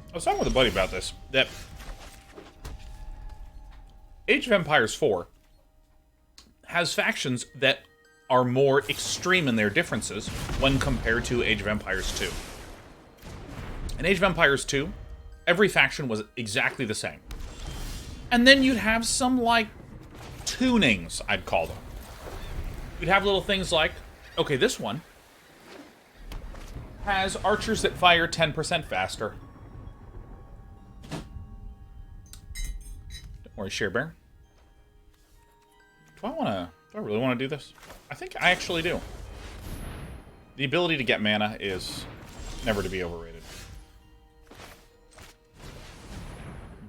Speaker 1: I was talking with a buddy about this, that Age of Empires 4 has factions that are more extreme in their differences when compared to Age of Empires 2. In Age of Empires 2, every faction was exactly the same. And then you'd have some, like, tunings, I'd call them. You'd have little things like, okay, this one has archers that fire 10% faster. Or Share Bear. Do I really want to do this? I think I actually do. The ability to get mana is never to be overrated.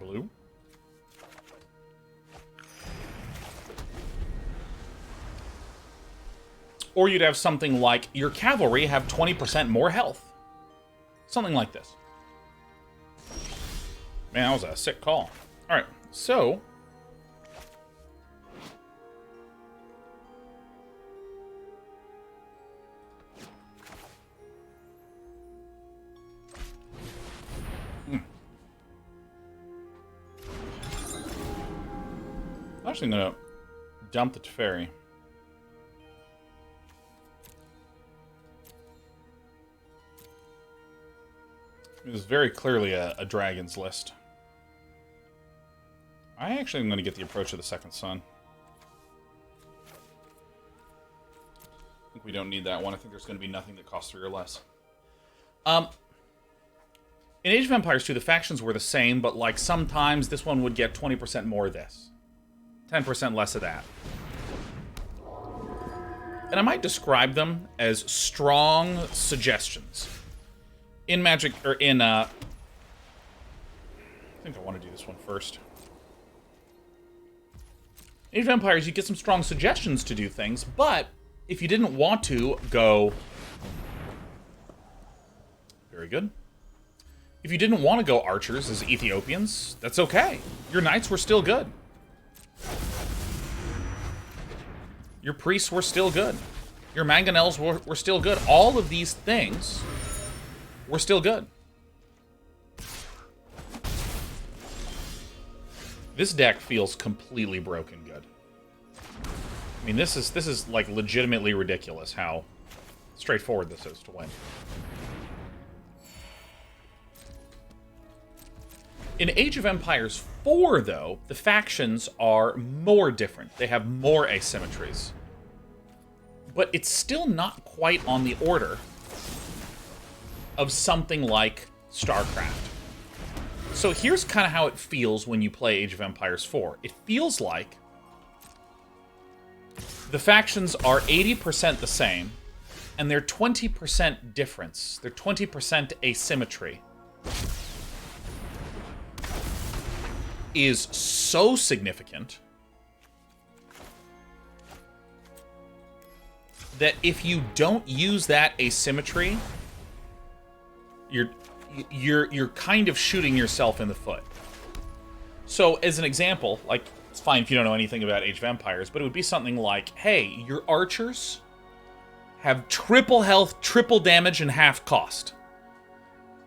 Speaker 1: Blue. Or you'd have something like your cavalry have 20% more health. Something like this. Man, that was a sick call. Alright. So, I'm actually going to dump the Teferi. It is very clearly a dragon's list. I actually am going to get the Approach of the Second Sun. I think we don't need that one. I think there's going to be nothing that costs 3 or less. In Age of Empires 2, the factions were the same, but like sometimes this one would get 20% more of this. 10% less of that. And I might describe them as strong suggestions. In Magic, or in, I think I want to do this one first. Age of Empires, you get some strong suggestions to do things, but if you didn't want to go... Very good. If you didn't want to go archers as Ethiopians, that's okay. Your knights were still good. Your priests were still good. Your mangonels were still good. All of these things were still good. This deck feels completely broken good. I mean, this is like legitimately ridiculous how straightforward this is to win. In Age of Empires 4, though, the factions are more different. They have more asymmetries. But it's still not quite on the order of something like StarCraft. So here's kind of how it feels when you play Age of Empires 4. It feels like the factions are 80% the same, and their 20% difference, their 20% asymmetry, is so significant that if you don't use that asymmetry, you're kind of shooting yourself in the foot. So, as an example, like, it's fine if you don't know anything about Age of Empires, but it would be something like, hey, your archers have triple health, triple damage, and half cost.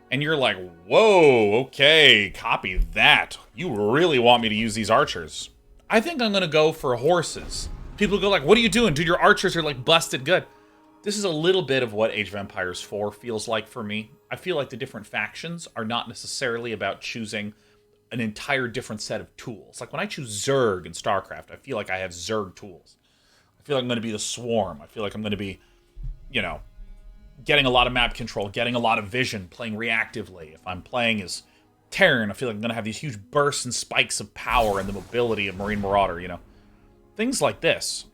Speaker 1: And you're like, whoa, okay, copy that. You really want me to use these archers. I think I'm going to go for horses. People go like, what are you doing? Dude, your archers are like busted good. This is a little bit of what Age of Empires 4 feels like for me. I feel like the different factions are not necessarily about choosing an entire different set of tools. Like when I choose Zerg in StarCraft, I feel like I have Zerg tools. I feel like I'm going to be the Swarm. I feel like I'm going to be, you know, getting a lot of map control, getting a lot of vision, playing reactively. If I'm playing as Terran, I feel like I'm going to have these huge bursts and spikes of power and the mobility of Marine Marauder, you know. Things like this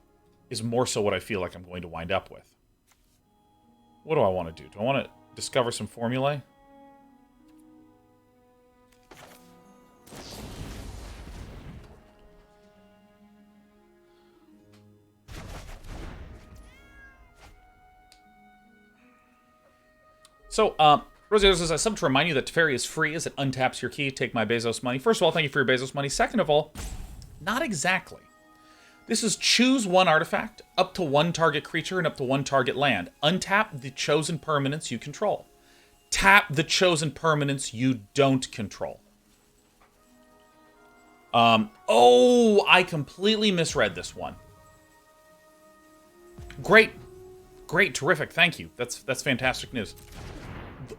Speaker 1: is more so what I feel like I'm going to wind up with. What do I want to do? Do I want to discover some formulae? So, Rosio says, I sub to remind you that Teferi is free as it untaps your key. Take my Bezos money. First of all, thank you for your Bezos money. Second of all, not exactly. This is choose one artifact, up to one target creature, and up to one target land. Untap the chosen permanents you control. Tap the chosen permanents you don't control. Oh, I completely misread this one. Great, terrific, thank you. That's fantastic news.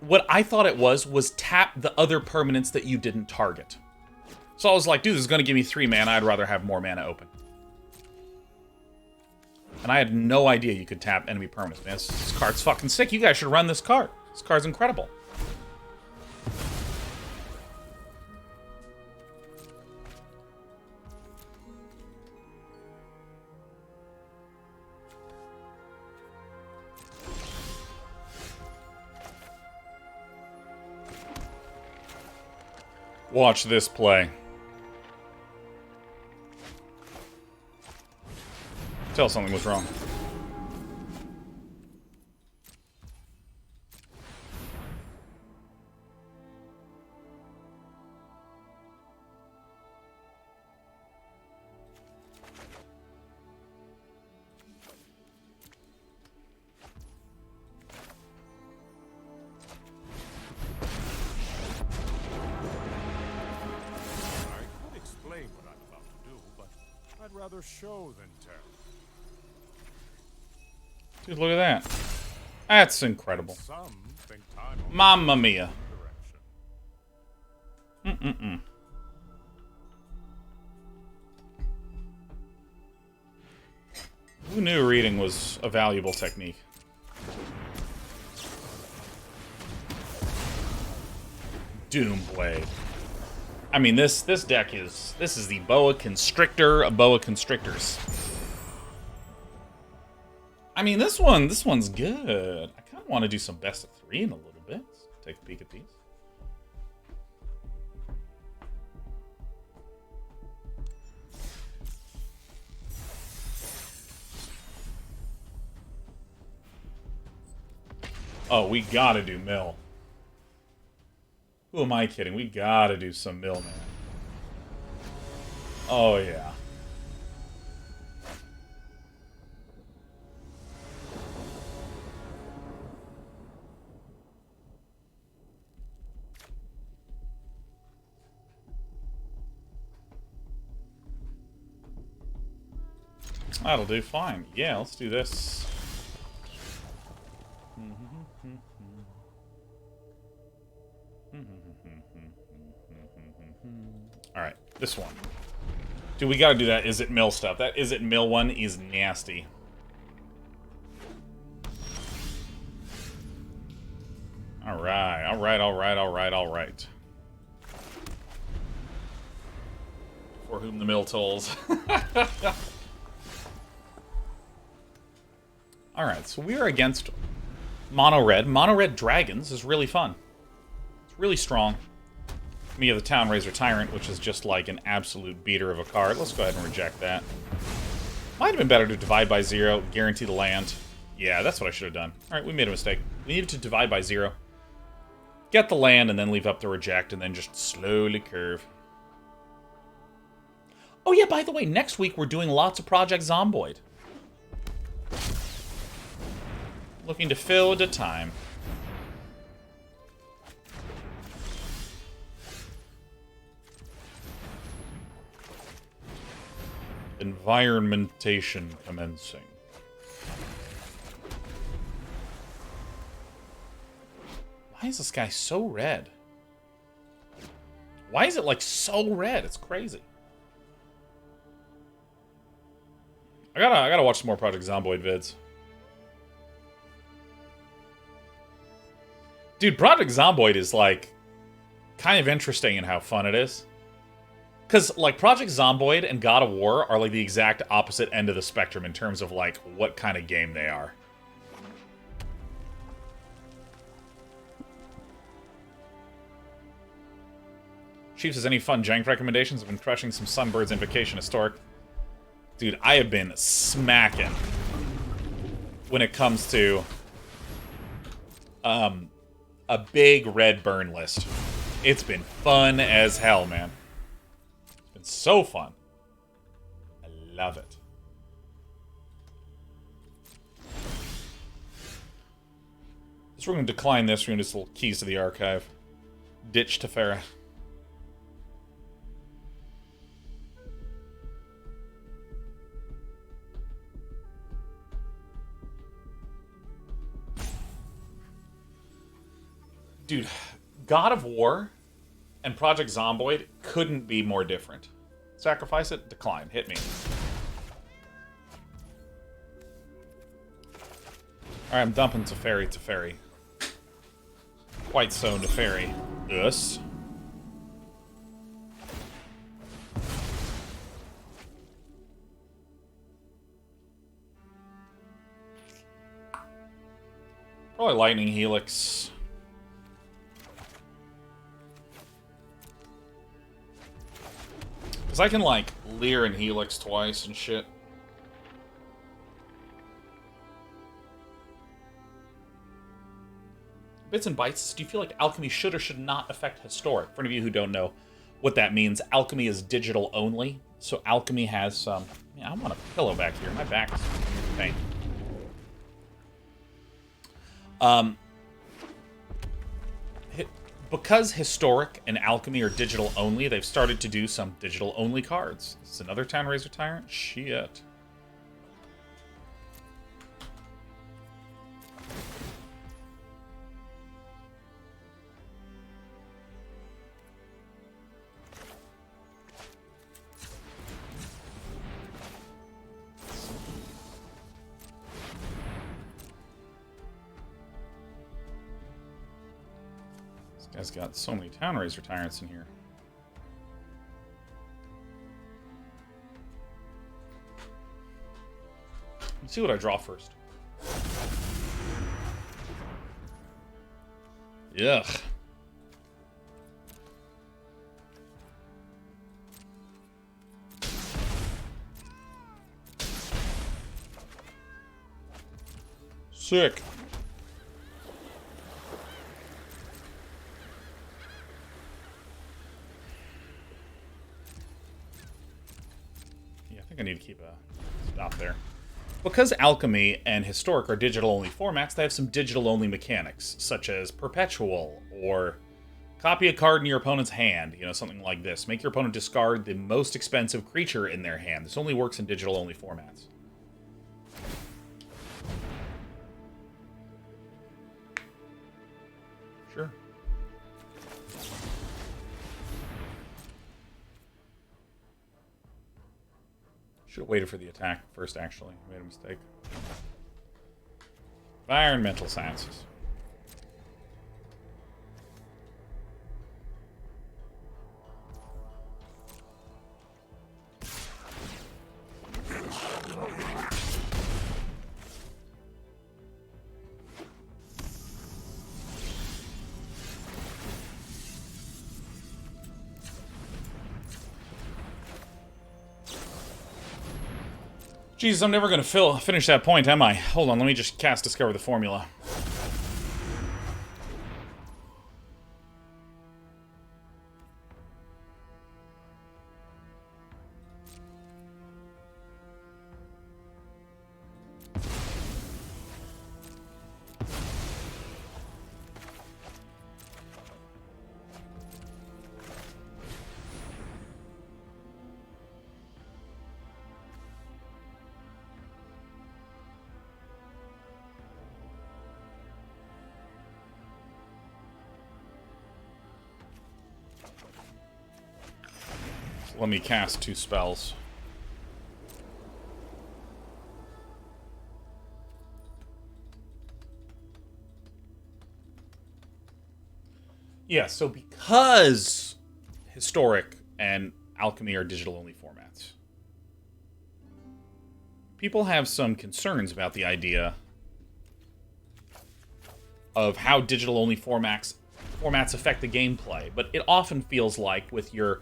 Speaker 1: What I thought it was tap the other permanents that you didn't target. So I was like, dude, this is going to give me 3 mana. I'd rather have more mana open. And I had no idea you could tap enemy permanents, man. This card's fucking sick. You guys should run this card. This card's incredible. Watch this play. Tell something was wrong.
Speaker 2: Rather show than tell.
Speaker 1: Dude, look at that. That's incredible.
Speaker 2: Some think time
Speaker 1: Mamma mia. Who knew reading was a valuable technique? Doomblade. I mean, this deck is the Boa Constrictor of Boa Constrictors. I mean, this one's good. I kind of want to do some best of 3 in a little bit. Let's take a peek at these. Oh, we gotta do mill. Who am I kidding? We gotta do some mill, man. Oh, yeah. That'll do fine. Yeah, let's do this. Alright, this one. Dude, we gotta do that Izzet mill stuff. That Izzet mill one is nasty. Alright, alright. For whom the mill tolls. Alright, so we are against Mono Red. Mono Red Dragons is really fun. It's really strong. Me of the Town Razor Tyrant, which is just like an absolute beater of a card. Let's go ahead and reject that. Might have been better to divide by 0, guarantee the land. Yeah, that's what I should have done. Alright, we made a mistake. We needed to divide by 0. Get the land and then leave up the reject and then just slowly curve. Oh yeah, by the way, next week we're doing lots of Project Zomboid. Looking to fill the time. Environmentation commencing. Why is this guy so red? Why is it, like, so red? It's crazy. I gotta watch some more Project Zomboid vids. Dude, Project Zomboid is, like, kind of interesting in how fun it is. Because, like, Project Zomboid and God of War are, like, the exact opposite end of the spectrum in terms of, like, what kind of game they are. Chiefs, has any fun jank recommendations? I've been crushing some Sunbird's Invocation Historic. Dude, I have been smacking when it comes to a big red burn list. It's been fun as hell, man. It's been so fun. I love it. So we're going to decline this. We're going to do little keys to the archive. Ditch Teferi. Dude, God of War and Project Zomboid couldn't be more different. Sacrifice it, decline, hit me. Alright, I'm dumping Teferi. Quite so, Teferi. Yes. Probably Lightning Helix. Because I can, like, Lier and Helix twice and shit. Bits and Bytes, do you feel like Alchemy should or should not affect Historic? For any of you who don't know what that means, Alchemy is digital only. So Alchemy has some... Yeah, I want a pillow back here. My back is pain. Because Historic and Alchemy are digital only, they've started to do some digital only cards. This is another Town Razor Tyrant? Shit. Guy's got so many Town Razor Tyrants in here. Let's see what I draw first. Yuck. Sick. I need to keep a stop there. Because Alchemy and Historic are digital-only formats, they have some digital-only mechanics, such as Perpetual, or copy a card in your opponent's hand, you know, something like this. Make your opponent discard the most expensive creature in their hand. This only works in digital-only formats. Sure. Should have waited for the attack first, actually. Made a mistake. Environmental Sciences. Jesus, I'm never going to finish that point, am I? Hold on, let me just cast Discover the Formula. let me cast 2 spells. Yeah, so because Historic and Alchemy are digital-only formats, people have some concerns about the idea of how digital-only formats affect the gameplay. But it often feels like with your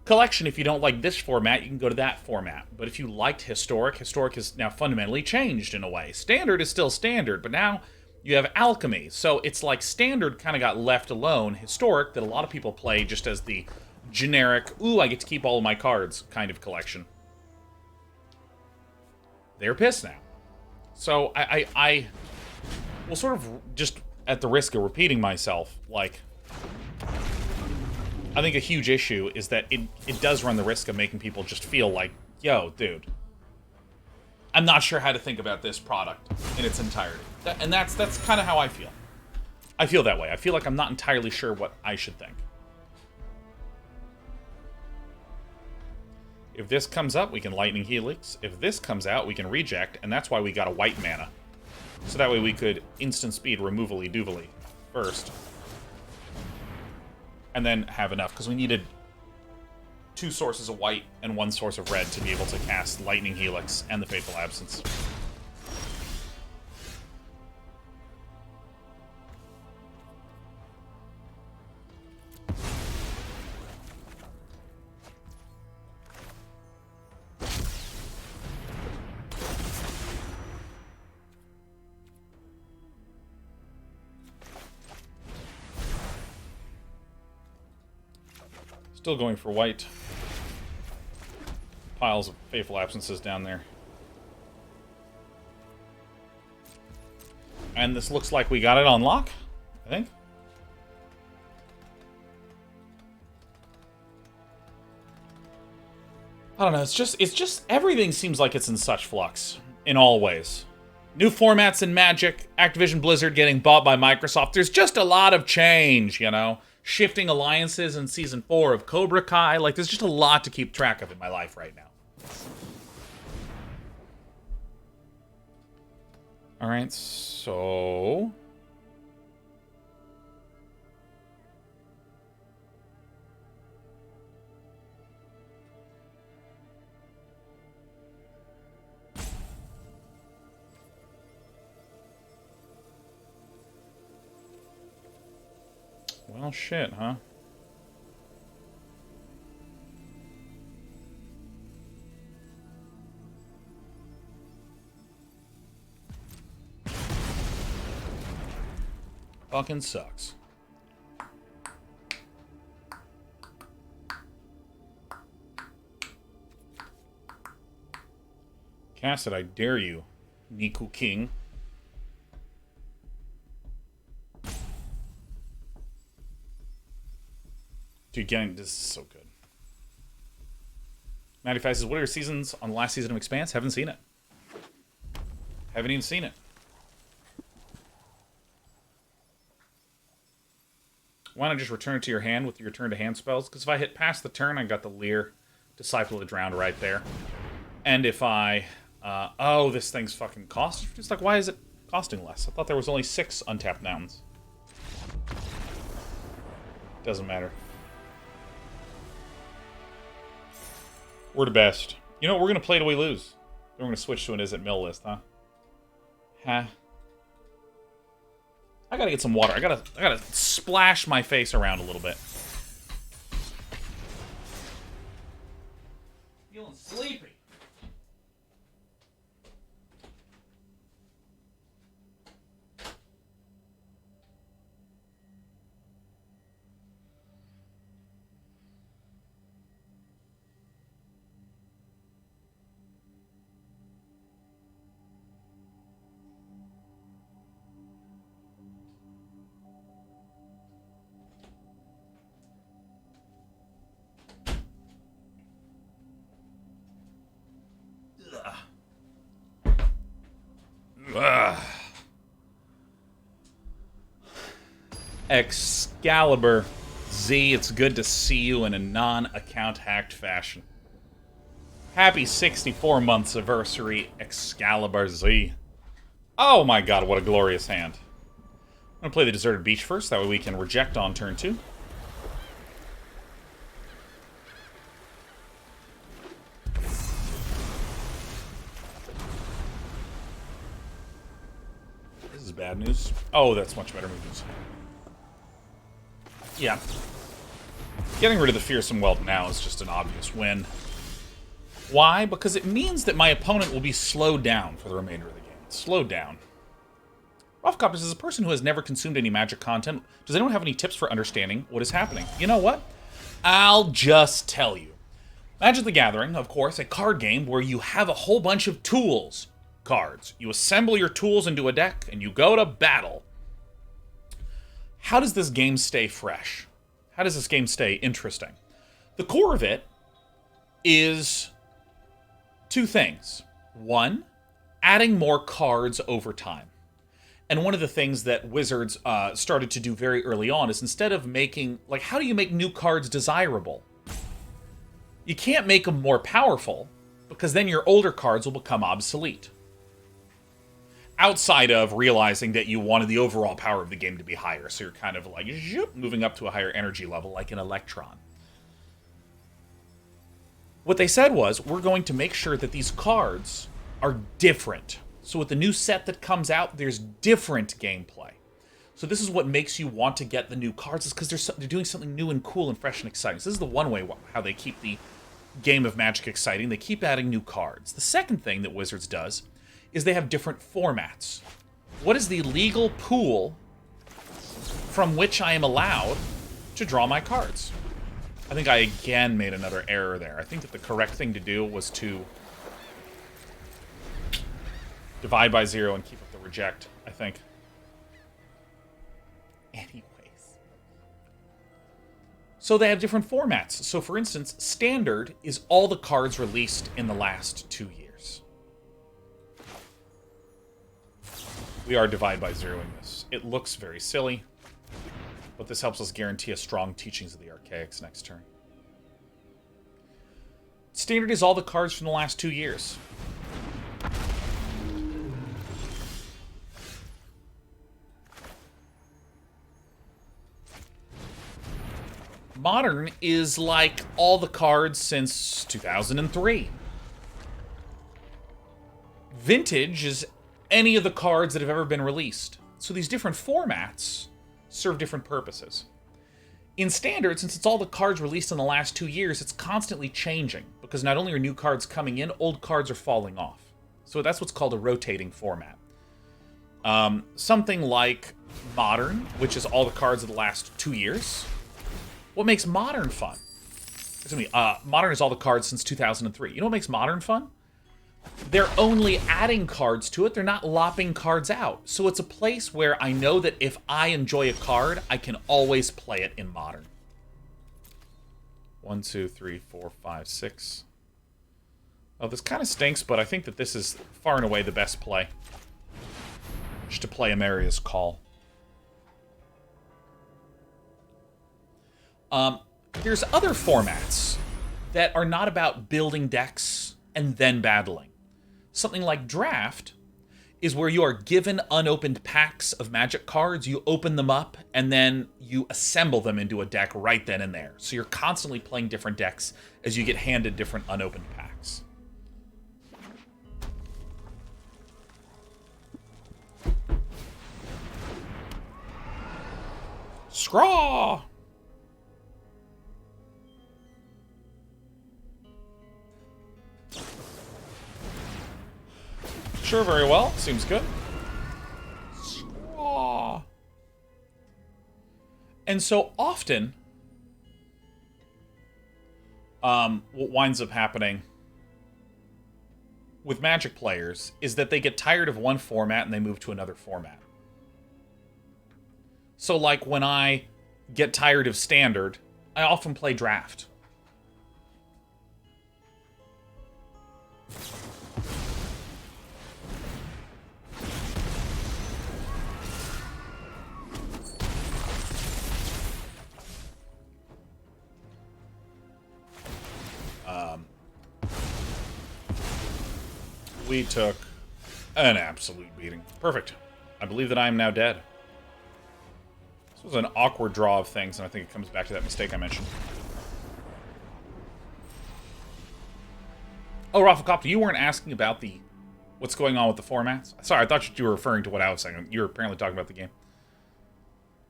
Speaker 1: collection, if you don't like this format, you can go to that format. But if you liked Historic has now fundamentally changed in a way. Standard is still Standard, but now you have Alchemy. So it's like Standard kind of got left alone. Historic, that a lot of people play just as the generic, ooh, I get to keep all of my cards kind of collection. They're pissed now. So I will sort of, just at the risk of repeating myself, like, I think a huge issue is that it does run the risk of making people just feel like, yo, dude, I'm not sure how to think about this product in its entirety. And that's kind of how I feel. I feel that way. I feel like I'm not entirely sure what I should think. If this comes up, we can Lightning Helix. If this comes out, we can reject, and that's why we got a white mana. So that way we could instant speed Removally Doovally first. And then have enough, because we needed 2 sources of white and 1 source of red to be able to cast Lightning Helix and the Fateful Absence. Still going for white. Piles of Fateful Absences down there. And this looks like we got it on lock, I think. I don't know, it's just everything seems like it's in such flux in all ways. New formats in Magic, Activision Blizzard getting bought by Microsoft. There's just a lot of change, you know? Shifting alliances in Season 4 of Cobra Kai. Like, there's just a lot to keep track of in my life right now. Alright, so... Well, shit, huh? Fucking sucks. Cast it, I dare you, Niku King. Dude, this is so good. Matty Five says, what are your seasons on the last season of Expanse? Haven't seen it. Haven't even seen it. Why not just return it to your hand with your return to hand spells? Because if I hit past the turn, I got the Lier, Disciple of the Drowned right there. And if I... oh, this thing's fucking cost. It's like, why is it costing less? I thought there was only 6 untapped mountains. Doesn't matter. We're the best. You know what? We're going to play till we lose. Then we're going to switch to an Izzet mill list, huh? Huh? I gotta get some water. I gotta splash my face around a little bit. Feeling sleepy. Excalibur. Z, it's good to see you in a non-account hacked fashion. Happy 64 months anniversary, Excalibur Z. Oh my god, what a glorious hand. I'm gonna play the Deserted Beach first, that way we can reject on turn 2. This is bad news. Oh, that's much better news. Yeah. Getting rid of the Fearsome Whelp now is just an obvious win. Why? Because it means that my opponent will be slowed down for the remainder of the game. Slowed down. Rough Coppers is a person who has never consumed any Magic content. Does anyone have any tips for understanding what is happening? You know what? I'll just tell you. Magic the Gathering, of course, a card game where you have a whole bunch of tools cards. You assemble your tools into a deck, and you go to battle. How does this game stay fresh? How does this game stay interesting? The core of it is two things. One, adding more cards over time. And one of the things that Wizards started to do very early on is instead of making, like, how do you make new cards desirable? You can't make them more powerful, because then your older cards will become obsolete. Outside of realizing that you wanted the overall power of the game to be higher, so you're kind of like, zoop, moving up to a higher energy level, like an Electron. What they said was, we're going to make sure that these cards are different. So with the new set that comes out, there's different gameplay. So this is what makes you want to get the new cards, is because they're doing something new and cool and fresh and exciting. So this is the one way how they keep the game of Magic exciting. They keep adding new cards. The second thing that Wizards does is they have different formats. What is the legal pool from which I am allowed to draw my cards? I think I again made another error there. I think that the correct thing to do was to divide by 0 and keep up the reject, I think. Anyways. So they have different formats. So for instance, Standard is all the cards released in the last 2 years. We are divide by 0ing this. It looks very silly, but this helps us guarantee a strong Teachings of the Archaics next turn. Standard is all the cards from the last 2 years. Modern is like all the cards since 2003. Vintage is any of the cards that have ever been released. So these different formats serve different purposes. In Standard, since it's all the cards released in the last 2 years, it's constantly changing, because not only are new cards coming in, old cards are falling off. So that's what's called a rotating format. Something like Modern, which is all the cards of the last 2 years. What makes Modern fun? Modern is all the cards since 2003. You know what makes Modern fun? They're only adding cards to it. They're not lopping cards out. So it's a place where I know that if I enjoy a card, I can always play it in Modern. 1, 2, 3, 4, 5, 6. Oh, this kind of stinks, but I think that this is far and away the best play. Just to play Emeria's Call. There's other formats that are not about building decks and then battling. Something like Draft is where you are given unopened packs of Magic cards, you open them up, and then you assemble them into a deck right then and there. So you're constantly playing different decks as you get handed different unopened packs. Scraw! Sure, very well. Seems good. Scraw. And so often, what winds up happening with Magic players is that they get tired of one format and they move to another format. So like when I get tired of Standard, I often play Draft. We took an absolute beating. Perfect. I believe that I am now dead. This was an awkward draw of things, and I think it comes back to that mistake I mentioned. Oh, Rafflecopter, you weren't asking about the what's going on with the formats? Sorry, I thought you were referring to what I was saying. You were apparently talking about the game.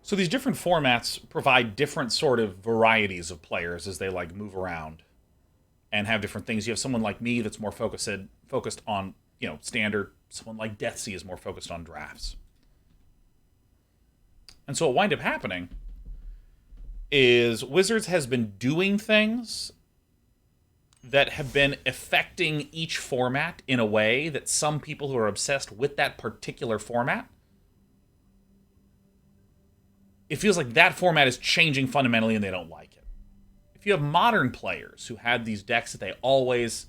Speaker 1: So these different formats provide different sort of varieties of players as they like move around and have different things. You have someone like me that's more focused on, you know, standard. Someone like Deathsea is more focused on drafts. And so what wind up happening is Wizards has been doing things that have been affecting each format in a way that some people who are obsessed with that particular format, it feels like that format is changing fundamentally and they don't like it. If you have modern players who had these decks that they always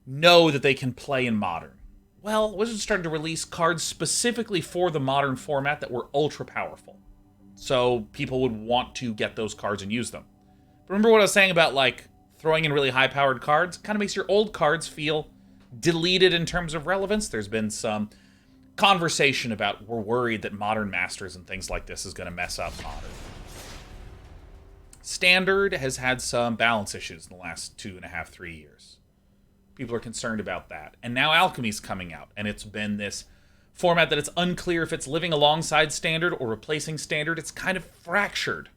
Speaker 1: know that they can play in modern, well, Wizards started to release cards specifically for the modern format that were ultra powerful. So people would want to get those cards and use them. Remember what I was saying about, like, throwing in really high-powered cards? Kind of makes your old cards feel deleted in terms of relevance. There's been some conversation about we're worried that Modern Masters and things like this is going to mess up Modern. Standard has had some balance issues in the last 2.5, 3 years. People are concerned about that. And now Alchemy's coming out, and it's been this format that it's unclear if it's living alongside Standard or replacing Standard. It's kind of fractured.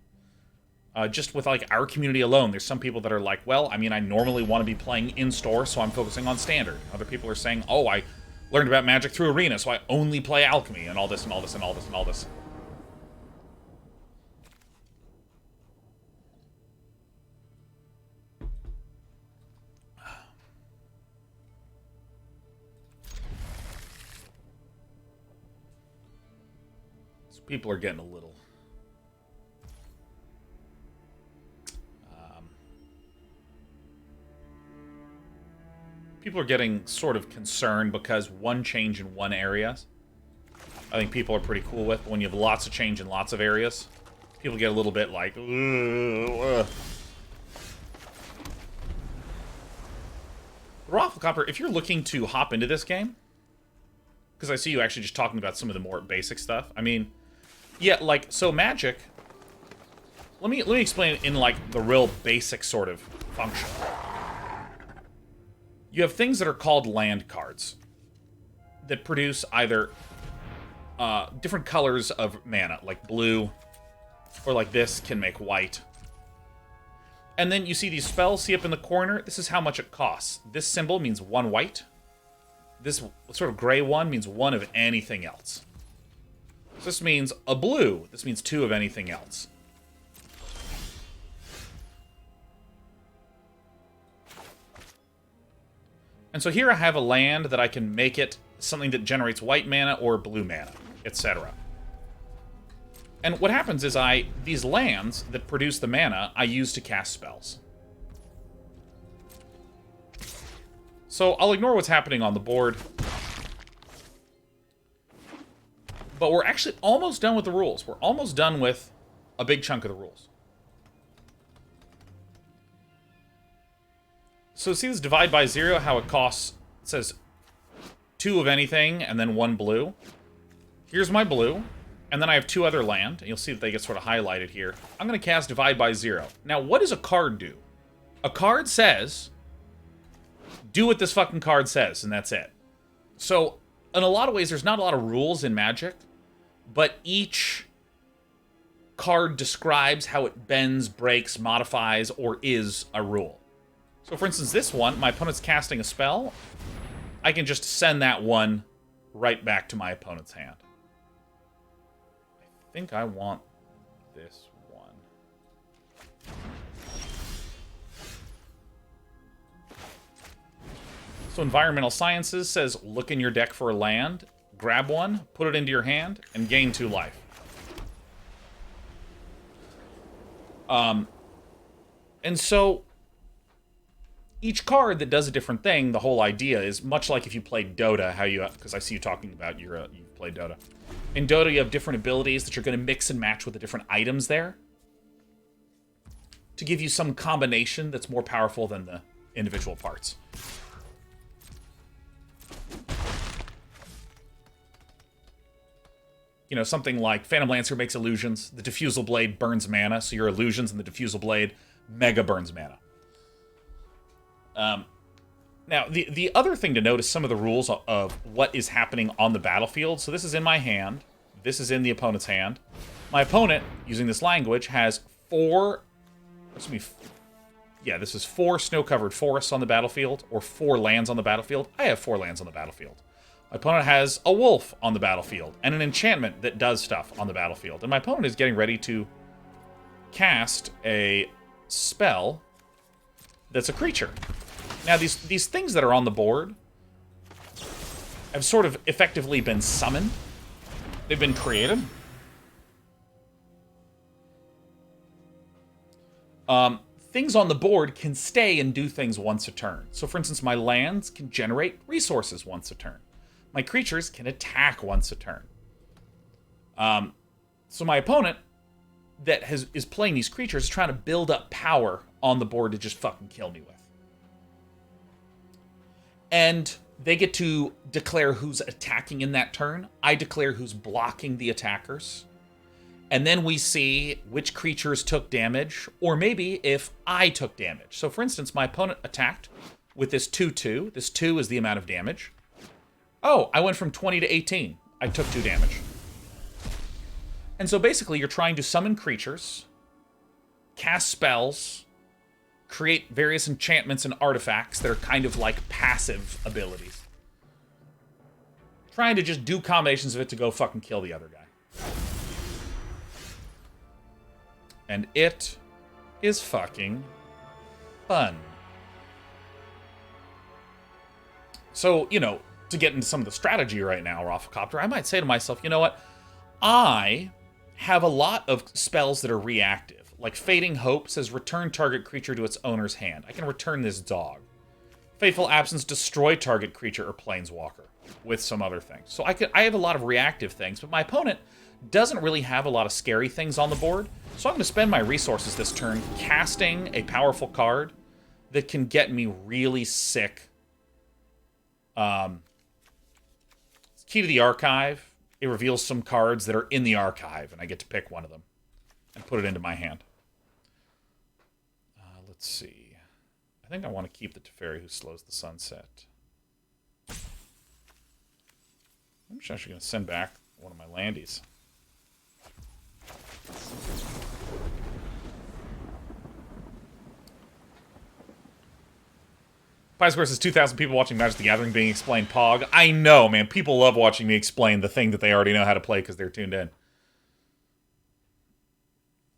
Speaker 1: Just with, like, our community alone, there's some people that are like, well, I mean, I normally want to be playing in-store, so I'm focusing on Standard. Other people are saying, oh, I learned about Magic through Arena, so I only play Alchemy, and all this, and all this, and all this, and all this. So people are getting a little... people are getting sort of concerned because one change in one area, I think people are pretty cool with. But when you have lots of change in lots of areas, people get a little bit like, Rafflecopter, if you're looking to hop into this game, because I see you actually just talking about some of the more basic stuff. I mean, yeah, like, so Magic, let me explain it in, like, the real basic sort of function. You have things that are called land cards that produce either different colors of mana, like blue, or like this can make white. And then you see these spells, see up in the corner, this is how much it costs. This symbol means 1 white. This sort of gray one means 1 of anything else. So this means a blue. This means 2 of anything else. And so here I have a land that I can make it something that generates white mana or blue mana, etc. And what happens is these lands that produce the mana, I use to cast spells. So I'll ignore what's happening on the board. But we're actually almost done with the rules. We're almost done with a big chunk of the rules. So see this divide by 0, how it costs, it says 2 of anything and then 1 blue. Here's my blue, and then I have 2 other land, and you'll see that they get sort of highlighted here. I'm going to cast divide by 0. Now, what does a card do? A card says, do what this fucking card says, and that's it. So, in a lot of ways, there's not a lot of rules in Magic, but each card describes how it bends, breaks, modifies, or is a rule. So, for instance, this one, my opponent's casting a spell. I can just send that one right back to my opponent's hand. I think I want this one. So, Environmental Sciences says, look in your deck for a land, grab one, put it into your hand, and gain 2 life. And so... each card that does a different thing, the whole idea is much like if you played Dota, how you, because I see you talking about you've played Dota. In Dota, you have different abilities that you're going to mix and match with the different items there to give you some combination that's more powerful than the individual parts. You know, something like Phantom Lancer makes illusions, the Diffusal Blade burns mana, so your illusions and the Diffusal Blade mega burns mana. Now, the other thing to note is some of the rules of what is happening on the battlefield. So this is in my hand. This is in the opponent's hand. My opponent, using this language, has this is 4 snow-covered forests on the battlefield, or 4 lands on the battlefield. I have 4 lands on the battlefield. My opponent has a wolf on the battlefield, and an enchantment that does stuff on the battlefield. And my opponent is getting ready to cast a spell that's a creature. Now, these things that are on the board have sort of effectively been summoned. They've been created. Things on the board can stay and do things once a turn. So, for instance, my lands can generate resources once a turn. My creatures can attack once a turn. So my opponent that is playing these creatures is trying to build up power on the board to just fucking kill me with. And they get to declare who's attacking in that turn. I declare who's blocking the attackers. And then we see which creatures took damage, or maybe if I took damage. So for instance, my opponent attacked with this 2/2. This 2 is the amount of damage. Oh, I went from 20 to 18. I took 2 damage. And so basically, you're trying to summon creatures, cast spells, create various enchantments and artifacts that are kind of like passive abilities. Trying to just do combinations of it to go fucking kill the other guy. And it is fucking fun. So, you know, to get into some of the strategy right now, Raphacopter, I might say to myself, you know what? I have a lot of spells that are reactive. Like Fading Hope says return target creature to its owner's hand. I can return this dog. Fateful Absence, destroy target creature or planeswalker with some other things. So I have a lot of reactive things, but my opponent doesn't really have a lot of scary things on the board. So I'm going to spend my resources this turn casting a powerful card that can get me really sick. It's Key to the Archive. It reveals some cards that are in the archive, and I get to pick one of them and put it into my hand. Let's see. I think I want to keep the Teferi who slows the sunset. I'm just actually going to send back one of my landies. Square says 2,000 people watching Magic the Gathering being explained Pog. I know, man. People love watching me explain the thing that they already know how to play because they're tuned in.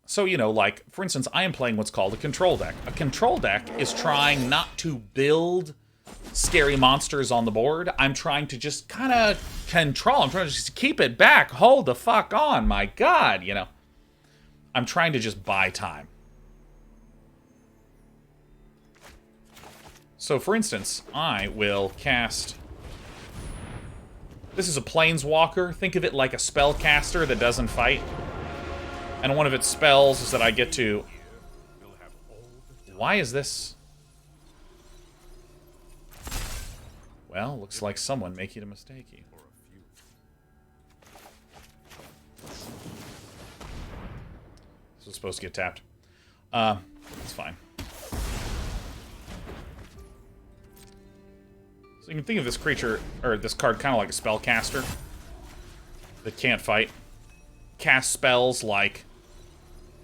Speaker 1: So, you know, like, for instance, I am playing what's called a control deck. A control deck is trying not to build scary monsters on the board. I'm trying to just kind of control. I'm trying to just keep it back. Hold the fuck on, my God, you know. I'm trying to just buy time. So, for instance, I will cast... This is a Planeswalker. Think of it like a spellcaster that doesn't fight. And one of its spells is that I get to... Why is this? Well, looks like someone making a mistake. This is supposed to get tapped. It's fine. So you can think of this creature, or this card, kind of like a spellcaster that can't fight. Cast spells like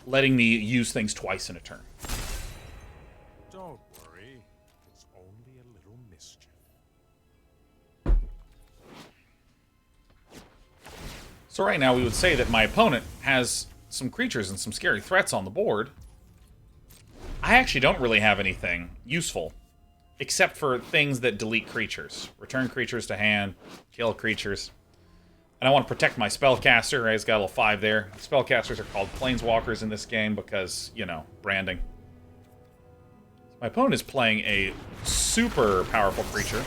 Speaker 1: letting me use things twice in a turn.
Speaker 2: Don't worry, it's only a little mischief.
Speaker 1: So right now we would say that my opponent has some creatures and some scary threats on the board. I actually don't really have anything useful. Except for things that delete creatures. Return creatures to hand, kill creatures. And I want to protect my spellcaster. Right? It's got a little 5 there. Spellcasters are called planeswalkers in this game because, you know, branding. My opponent is playing a super powerful creature.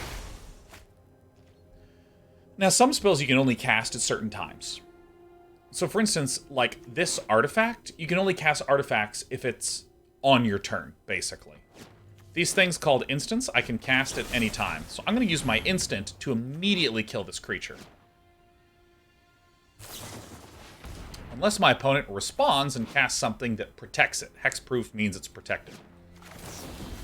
Speaker 1: Now, some spells you can only cast at certain times. So, for instance, like this artifact, you can only cast artifacts if it's on your turn, basically. These things called instants, I can cast at any time. So I'm going to use my instant to immediately kill this creature. unless my opponent responds and casts something that protects it. Hexproof means it's protected.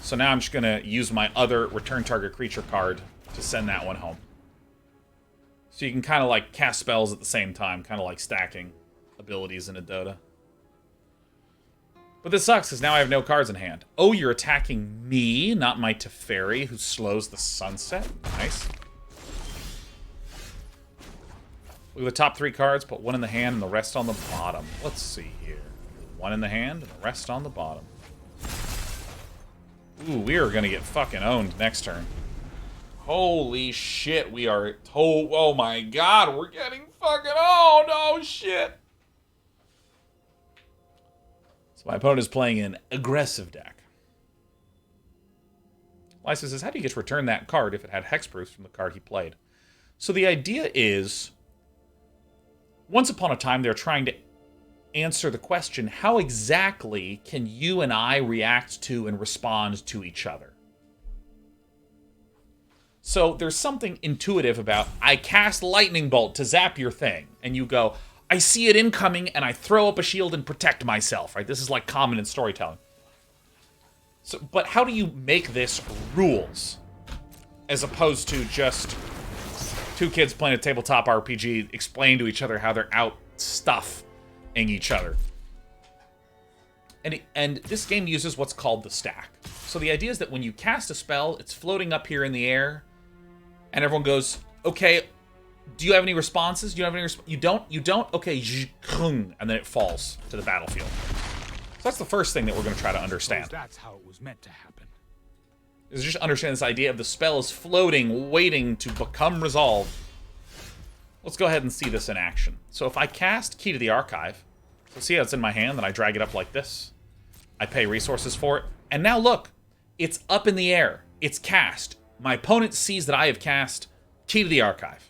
Speaker 1: So now I'm just going to use my other return target creature card to send that one home. So you can kind of like cast spells at the same time, kind of like stacking abilities in a Dota. But this sucks, because now I have no cards in hand. Oh, you're attacking me, not my Teferi, who slows the sunset. Nice. We have the top 3 cards, put one in the hand and the rest on the bottom. Let's see here. One in the hand and the rest on the bottom. Ooh, we are going to get fucking owned next turn. Holy shit, we are... Oh my god, we're getting fucking owned! Oh shit! So my opponent is playing an aggressive deck. Lysa says, how do you get to return that card if it had hexproofs from the card he played? So the idea is, once upon a time, they're trying to answer the question, how exactly can you and I react to and respond to each other? So there's something intuitive about, I cast Lightning Bolt to zap your thing, and you go, I see it incoming, and I throw up a shield and protect myself, right? This is like common in storytelling. So, but how do you make this rules? As opposed to just 2 kids playing a tabletop RPG explain to each other how they're out stuffing each other. And this game uses what's called the stack. So the idea is that when you cast a spell, it's floating up here in the air, and everyone goes, okay, do you have any responses? Do you have any You don't? You don't? Okay, and then it falls to the battlefield. So that's the first thing that we're going to try to understand.
Speaker 2: That's how it was meant to happen.
Speaker 1: Is just understand this idea of the spell is floating, waiting to become resolved. Let's go ahead and see this in action. So if I cast Key to the Archive, so see how it's in my hand, then I drag it up like this. I pay resources for it, and now look, it's up in the air. It's cast. My opponent sees that I have cast Key to the Archive.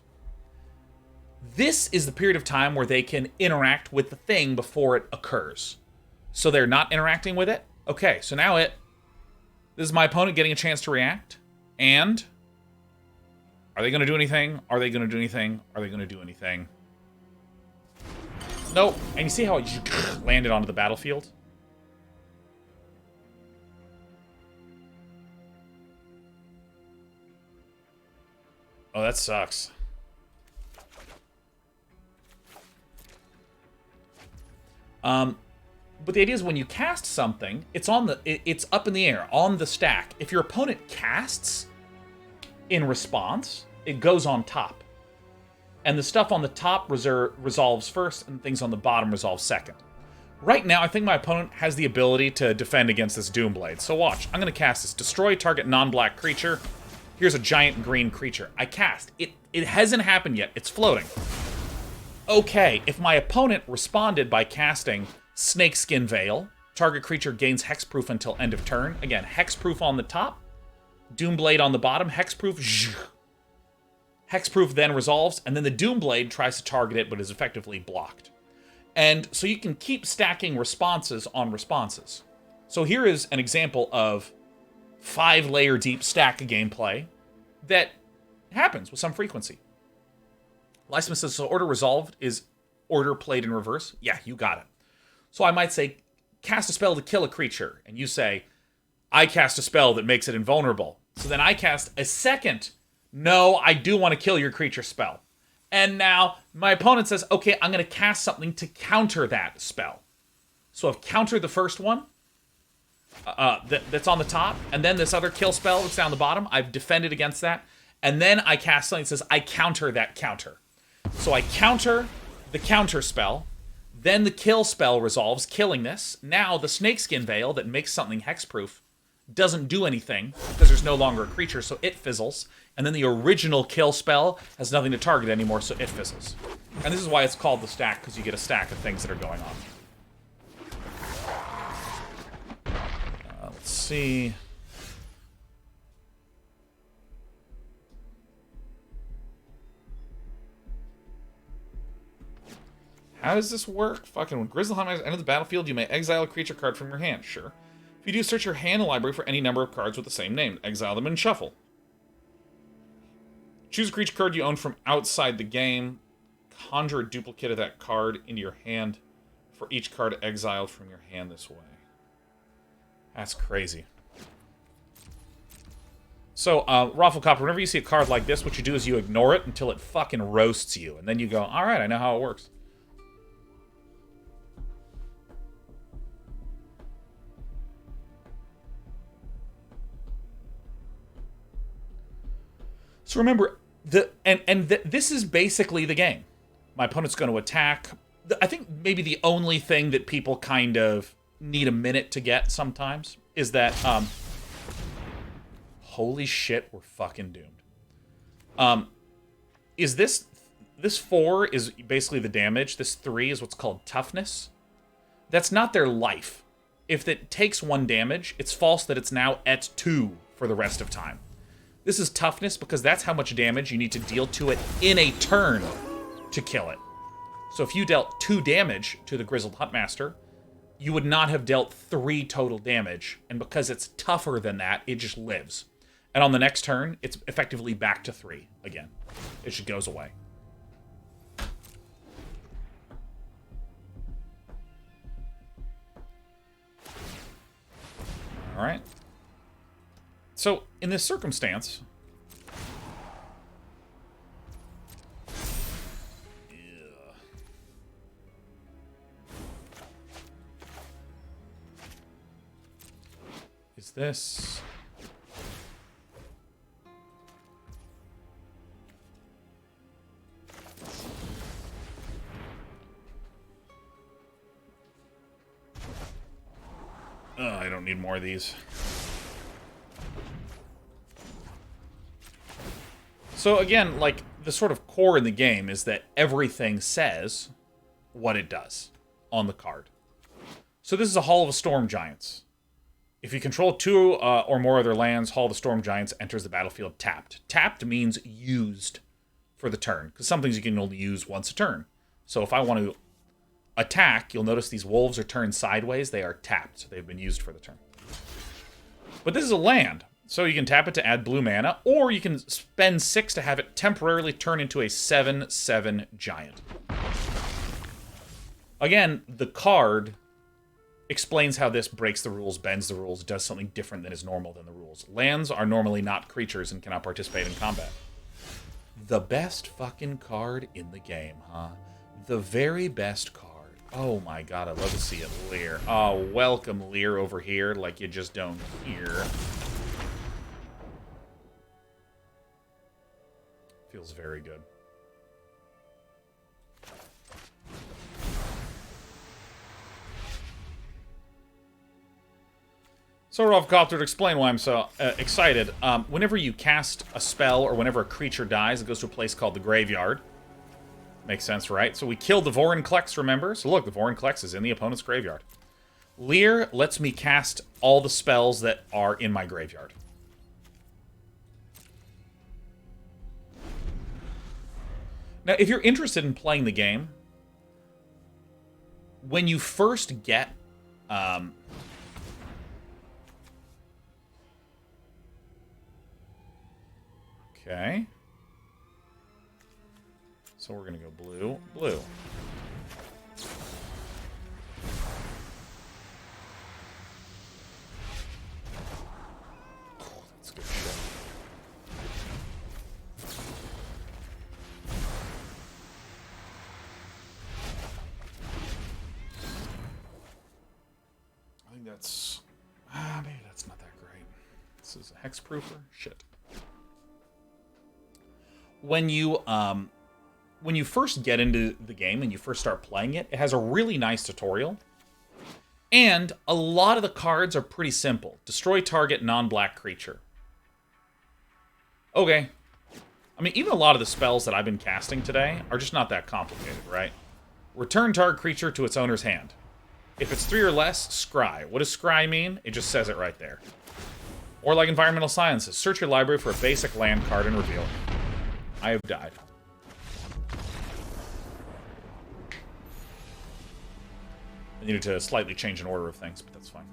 Speaker 1: This is the period of time where they can interact with the thing before it occurs. So they're not interacting with it? Okay, so now this is my opponent getting a chance to react. And are they going to do anything? Are they going to do anything? Are they going to do anything? Nope. And you see how it landed onto the battlefield? Oh, that sucks. But the idea is when you cast something, it's up in the air, on the stack. If your opponent casts in response, it goes on top. And the stuff on the top resolves first, and things on the bottom resolve second. Right now, I think my opponent has the ability to defend against this Doomblade. So watch, I'm going to cast this. Destroy target non-black creature. Here's a giant green creature. I cast. It hasn't happened yet. It's floating. Okay, if my opponent responded by casting Snakeskin Veil, target creature gains hexproof until end of turn. Again, hexproof on the top, Doomblade on the bottom, hexproof. Hexproof then resolves, and then the Doomblade tries to target it, but is effectively blocked. And so you can keep stacking responses on responses. So here is an example of 5-layer deep stack gameplay that happens with some frequency. Lysman says, so order resolved is order played in reverse? Yeah, you got it. So I might say, cast a spell to kill a creature. And you say, I cast a spell that makes it invulnerable. So then I cast a second, no, I do want to kill your creature spell. And now my opponent says, okay, I'm going to cast something to counter that spell. So I've countered the first one that's on the top. And then this other kill spell that's down the bottom, I've defended against that. And then I cast something that says, I counter that counter. So I counter the counter spell, then the kill spell resolves, killing this. Now the Snakeskin Veil that makes something hexproof doesn't do anything because there's no longer a creature, so it fizzles. And then the original kill spell has nothing to target anymore, so it fizzles. And this is why it's called the stack, because you get a stack of things that are going on. Let's see. How does this work? Fucking when Grizzlehound has entered the battlefield, you may exile a creature card from your hand. Sure. If you do, search your hand library for any number of cards with the same name. Exile them and shuffle. Choose a creature card you own from outside the game. Conjure a duplicate of that card into your hand. for each card exiled from your hand this way. That's crazy. So, Rafflecopter, whenever you see a card like this, what you do is you ignore it until it fucking roasts you. And then you go, alright, I know how it works. So remember, this is basically the game. My opponent's going to attack. I think maybe the only thing that people kind of need a minute to get sometimes is that, holy shit, we're fucking doomed. Is this 4 is basically the damage. This 3 is what's called toughness. That's not their life. If it takes 1 damage, it's false that it's now at 2 for the rest of time. This is toughness because that's how much damage you need to deal to it in a turn to kill it. So if you dealt 2 damage to the Grizzled Huntmaster, you would not have dealt 3 total damage, and because it's tougher than that, it just lives. And on the next turn, it's effectively back to 3 again. It just goes away. Alright. So, in this circumstance... Is this... I don't need more of these. So again, like, the sort of core in the game is that everything says what it does on the card. So this is a Hall of the Storm Giants. If you control 2 or more other lands, Hall of the Storm Giants enters the battlefield tapped. Tapped means used for the turn, because some things you can only use once a turn. So if I want to attack, you'll notice these wolves are turned sideways. They are tapped. They've been used for the turn. But this is a land, so you can tap it to add blue mana, or you can spend 6 to have it temporarily turn into a 7/7 giant. Again, the card explains how this breaks the rules, bends the rules, does something different than is normal than the rules. Lands are normally not creatures and cannot participate in combat. The best fucking card in the game, huh? The very best card. Oh my god, I'd love to see it, Lier. Oh, welcome, Lier, over here, like you just don't hear. Feels very good. So, Rovcopter, to explain why I'm so excited, whenever you cast a spell or whenever a creature dies, it goes to a place called the graveyard. Makes sense, right? So we killed the Vorinclex, remember? So look, the Vorinclex is in the opponent's graveyard. Lier lets me cast all the spells that are in my graveyard. Now, if you're interested in playing the game, when you first get... Okay. So we're going to go blue, blue. Oh, that's good shit. I think that's... maybe that's not that great. This is a hexproofer? Shit. When you first get into the game and you first start playing it, it has a really nice tutorial. And a lot of the cards are pretty simple. Destroy target non-black creature. Okay. I mean, even a lot of the spells that I've been casting today are just not that complicated, right? Return target creature to its owner's hand. If it's 3 or less, scry. What does scry mean? It just says it right there. Or like Environmental Sciences, search your library for a basic land card and reveal it. I have died. I needed to slightly change an order of things, but that's fine.